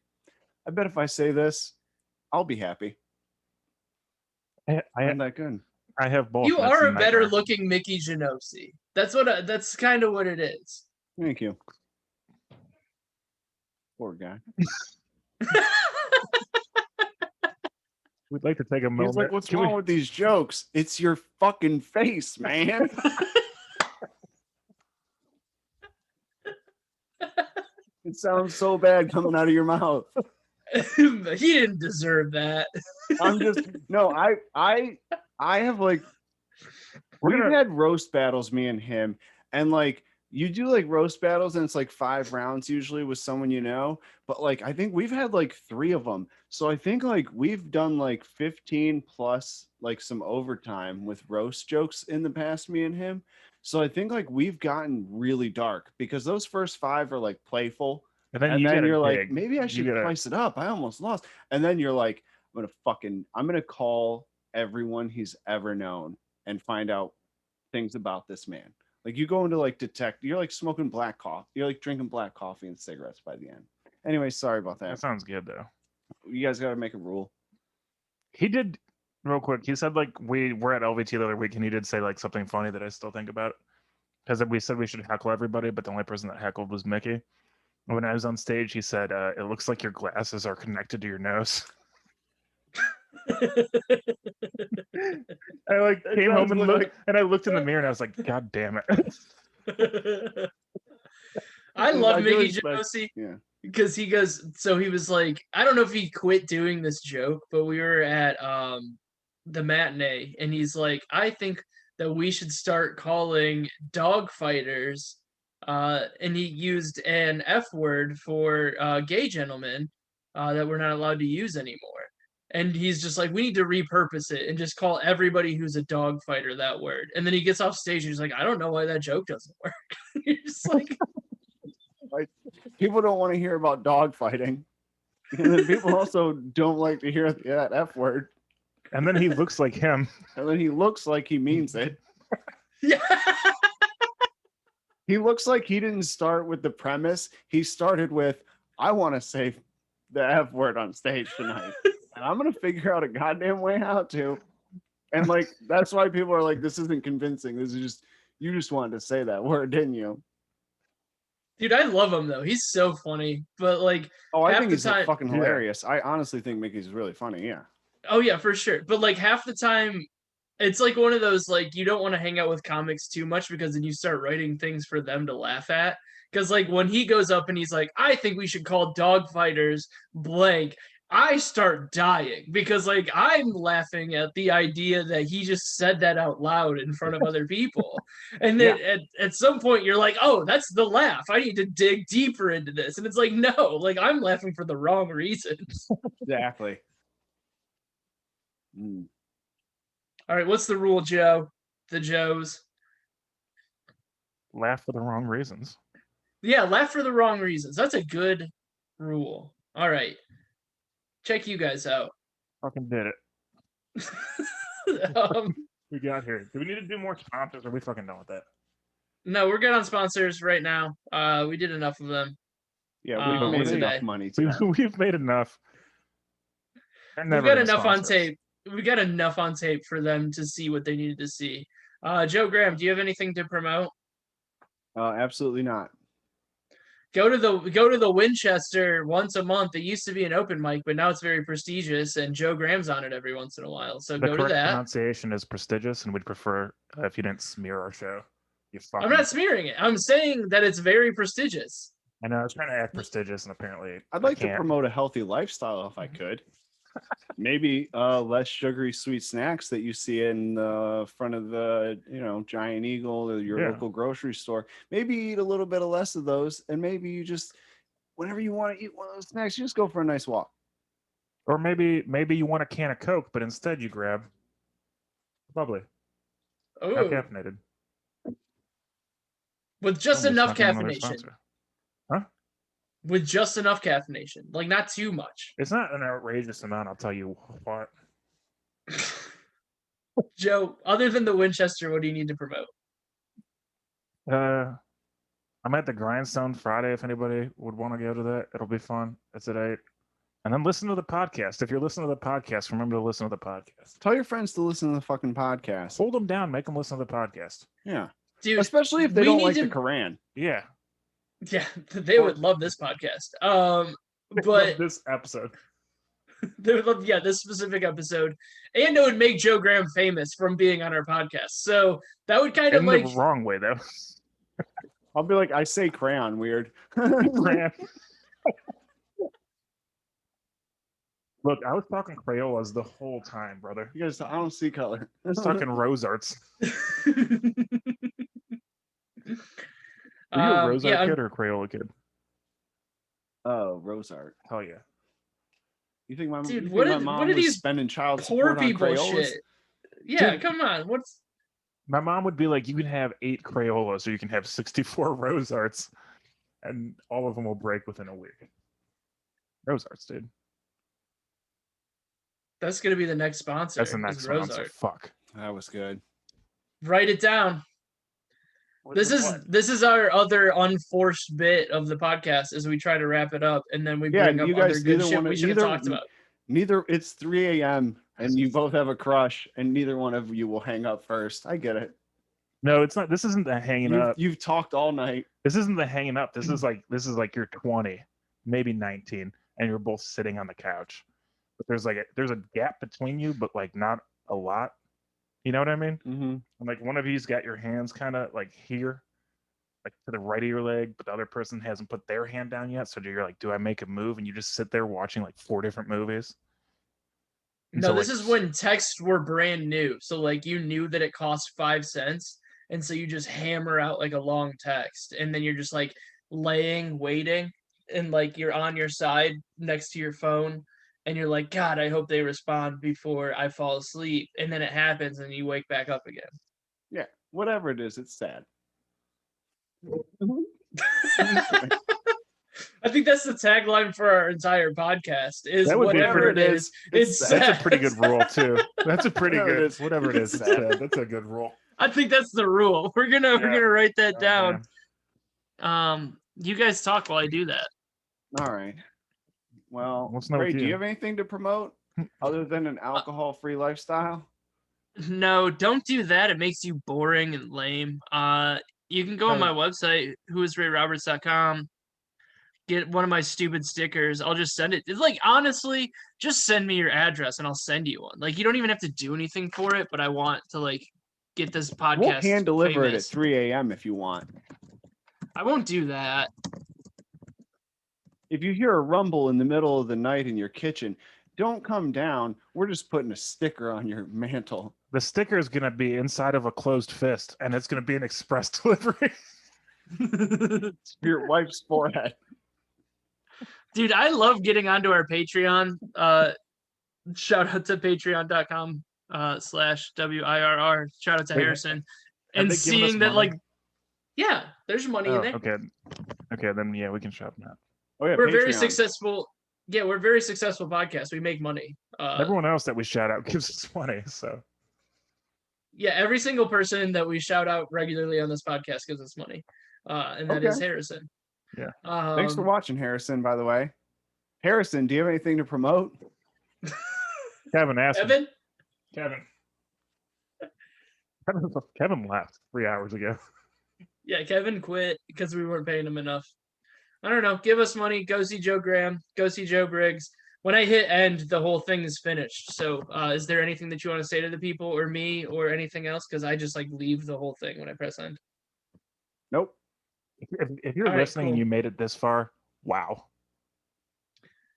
I bet if I say this, I'll be happy. I'm that good. I have both. You and it's are a better nightmare. looking Mickey Genosi. That's kind of what it is. Thank you. Poor guy. We'd like to take a moment. He's like, what's Can wrong we- with these jokes? It's your fucking face, man. It sounds so bad coming out of your mouth. He didn't deserve that. I'm just no. I have like we've had roast battles, me and him, and like you do like roast battles, and it's like 5 rounds usually with someone you know. But like I think we've had like 3 of them, so I think like we've done like 15 plus like some overtime with roast jokes in the past, me and him. So I think like we've gotten really dark because those first 5 are like playful. And then And you then get a you're like, gig. maybe I You should get a- spice it up. I almost lost. And then you're like, I'm gonna call everyone he's ever known and find out things about this man. Like you go into like you're like smoking black coffee. You're like drinking black coffee and cigarettes by the end. Anyway, sorry about That that. sounds good though. You guys gotta make a rule. He did real quick. He said like we were at LVT the other week, and he did say like something funny that I still think about. Because we said we should heckle everybody, but the only person that heckled was Mickey. When I was on stage, he said, "It looks like your glasses are connected to your nose." I like came home and looked, and I looked in the mirror, and I was like, "God damn it!" I love I do Mickey respect- Josie Yeah. because he goes. So he was like, I don't know if he quit doing this joke, but we were at the matinee, and he's like, I think that we should start calling dog fighters. And he used an F word for gay gentlemen that we're not allowed to use anymore. And he's just like, we need to repurpose it and just call everybody who's a dog fighter that word. And then he gets off stage and he's like, I don't know why that joke doesn't work. You're just like, People don't want to hear about dog fighting. And then people also don't like to hear that F word. And then he looks like him. And then he looks like he means it. yeah. He looks like he didn't start with the premise. He started with, I want to say the F word on stage tonight. And I'm going to figure out a goddamn way how to. And like, that's why people are like, this isn't convincing. This is just, you just wanted to say that word, didn't you? Dude, I love him though. He's so funny. But like, Oh, I half think the he's time- fucking Yeah. hilarious. I honestly think Mickey's really funny. Yeah. oh yeah, for sure. But like half the time, it's like one of those like you don't want to hang out with comics too much because then you start writing things for them to laugh at. Because like when he goes up and he's like, I think we should call dog fighters blank. I start dying because like I'm laughing at the idea that he just said that out loud in front of other people. And then at some point you're like, oh, that's the laugh. I need to dig deeper into this. And it's like, no, like I'm laughing for the wrong reasons. Exactly. Mm. All right, what's the rule, Joe? The Joes. Laugh for the wrong reasons. Yeah, laugh for the wrong reasons. That's a good rule. All right. Check you guys out. Fucking did it. um, We got here. Do we need to do more sponsors? Or are we fucking done with that? no, we're good on sponsors right now. We did enough of them. Yeah, we've made today. enough money We've, today. we've made enough. They're We've never got gonna enough on sponsor us. tape. We got enough on tape for them to see what they needed to see. Joe Graham, do you have anything to promote? Absolutely not. Go to the Winchester once a month. It used to be an open mic, but now it's very prestigious, and Joe Graham's on it every once in a while. So The go to correct that. pronunciation is prestigious, and we'd prefer if you didn't smear our show. You fucking. I'm not smearing it. I'm saying that it's very prestigious. I know. I was trying to act prestigious, and apparently, I'd like I to can't. promote a healthy lifestyle if I could. Maybe less sugary sweet snacks that you see in the front of the, Giant Eagle or your Yeah. local grocery store. Maybe eat a little bit of less of those, and maybe you just, whenever you want to eat one of those snacks, you just go for a nice walk. Or maybe you want a can of Coke, but instead you grab bubbly, not Oh, caffeinated. with just Oh, it's enough not another caffeination. sponsor. With just enough caffeination, like not too much. It's not an outrageous amount. I'll tell you what. Joe, other than the Winchester, what do you need to promote? I'm at the Grindstone Friday. If anybody would want to go to that, it'll be fun. It's at 8. And then listen to the podcast. If you're listening to the podcast, remember to listen to the podcast. Tell your friends to listen to the fucking podcast. Hold them down. Make them listen to the podcast. Yeah. Dude, Especially if they we don't need like to- the Quran. Yeah. yeah, they would love this podcast. But Love this episode. they would love, this specific episode, and it would make Joe Graham famous from being on our podcast. So that would kind of In like, the wrong way, though. I'll be like, I say crayon weird. Crayon. Look, I was talking Crayolas the whole time, brother. You guys, I don't see color. I was talking Rose Arts. Were you a Rose Art kid or a Crayola kid? Oh, Rose Art. Hell yeah. You think my, Dude, you think what my are- mom what are was these spending child poor support on people Crayolas? shit. Yeah, Dude. come on. What's My mom would be like, you can have 8 Crayolas or you can have 64 Rose Arts, and all of them will break within a week. Rose Arts, dude. that's gonna be the next sponsor? That's the is next Rose sponsor. Art. Fuck. That was good. Write it down. This is our other unforced bit of the podcast as we try to wrap it up, and then we Yeah, bring up you other guys good neither shit one we of should have talked about. neither. It's 3 a.m. and you both have a crush, and neither one of you will hang up first. I get it. No, it's not. This isn't the hanging up. You've talked all night. This isn't the hanging up. This is like you're 20, maybe 19, and you're both sitting on the couch. But there's a gap between you, but like not a lot. You know what I mean? Mm-hmm. And like one of you's got your hands kind of like here, like to the right of your leg, but the other person hasn't put their hand down yet. So you're like, do I make a move? And you just sit there watching like 4 different movies. And No, so, this like, is when texts were brand new. So like you knew that it cost 5 cents. And so you just hammer out like a long text. And then you're just like laying, waiting, and like you're on your side next to your phone. And you're like, God, I hope they respond before I fall asleep. And then it happens and you wake back up again. Yeah, whatever it is, it's sad. I think that's the tagline for our entire podcast is That would be whatever it pretty- is, it's it's- that's sad. a pretty good rule too. That's a pretty Whatever it good. is, Whatever it is, it's it's sad. sad. That's a good rule. I think that's the rule. We're Yeah. gonna write that Oh, down. man. You guys talk while I do that. All right. Well, What's not with Ray, do you you? have anything to promote other than an alcohol-free lifestyle? No, don't do that. It makes you boring and lame. You can go on my website, whoisrayroberts.com, get one of my stupid stickers. I'll just send it. It's like, honestly, just send me your address and I'll send you one. Like, you don't even have to do anything for it, but I want to like get this podcast. We'll hand deliver it at famous. 3 a.m. if you want. I won't do that. If you hear a rumble in the middle of the night in your kitchen, don't come down. We're just putting a sticker on your mantle. The sticker is gonna be inside of a closed fist, and it's gonna be an express delivery. Your wife's forehead. Dude, I love getting onto our Patreon. Shout out to patreon.com /WIRR. Shout out to Wait, Harrison. have And they given us seeing that, money? like, yeah, there's money in Oh, there. okay, then yeah, we can shop now. Oh yeah, We're very Patreon. successful. Yeah, we're a very successful podcast. We make money. Everyone else that we shout out gives us money, so Yeah, every single person that we shout out regularly on this podcast gives us money. And that is Okay. Harrison. Yeah. Thanks for watching, Harrison, by the way. Harrison, do you have anything to promote? Kevin asked me. Evan? Kevin left 3 hours ago. Yeah, Kevin quit because we weren't paying him enough. I don't know. Give us money. Go see Joe Graham. Go see Joe Briggs. When I hit end, the whole thing is finished. So is there anything that you want to say to the people or me or anything else? Because I just like leave the whole thing when I press end. Nope. If you're All right, listening and cool. you made it this far, wow.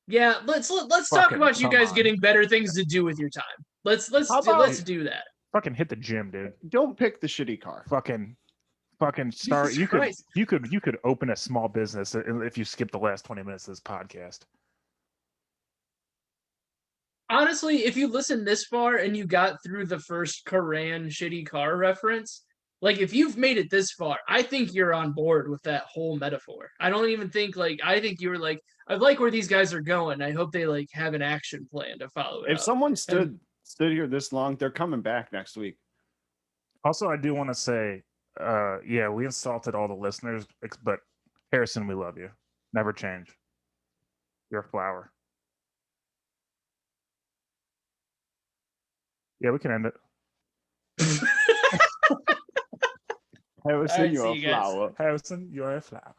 Yeah, let's talk Fucking about you come guys on. getting better things to do with your time. Let's How about- do that. Fucking hit the gym, dude. Don't pick the shitty car. Fucking start. Jesus Christ. You could open a small business if you skip the last 20 minutes of this podcast. Honestly, if you listen this far and you got through the first Koran shitty car reference, like if you've made it this far, I think you're on board with that whole metaphor. I don't even think I think you were like, I like where these guys are going. I hope they like have an action plan to follow it If up. someone stood here this long, they're coming back next week. Also, I do want to say, yeah, we insulted all the listeners, but Harrison, we love you. Never change. You're a flower. Yeah, we can end it. Harrison, Alright, you're see a you guys. flower. Harrison, you're a flower.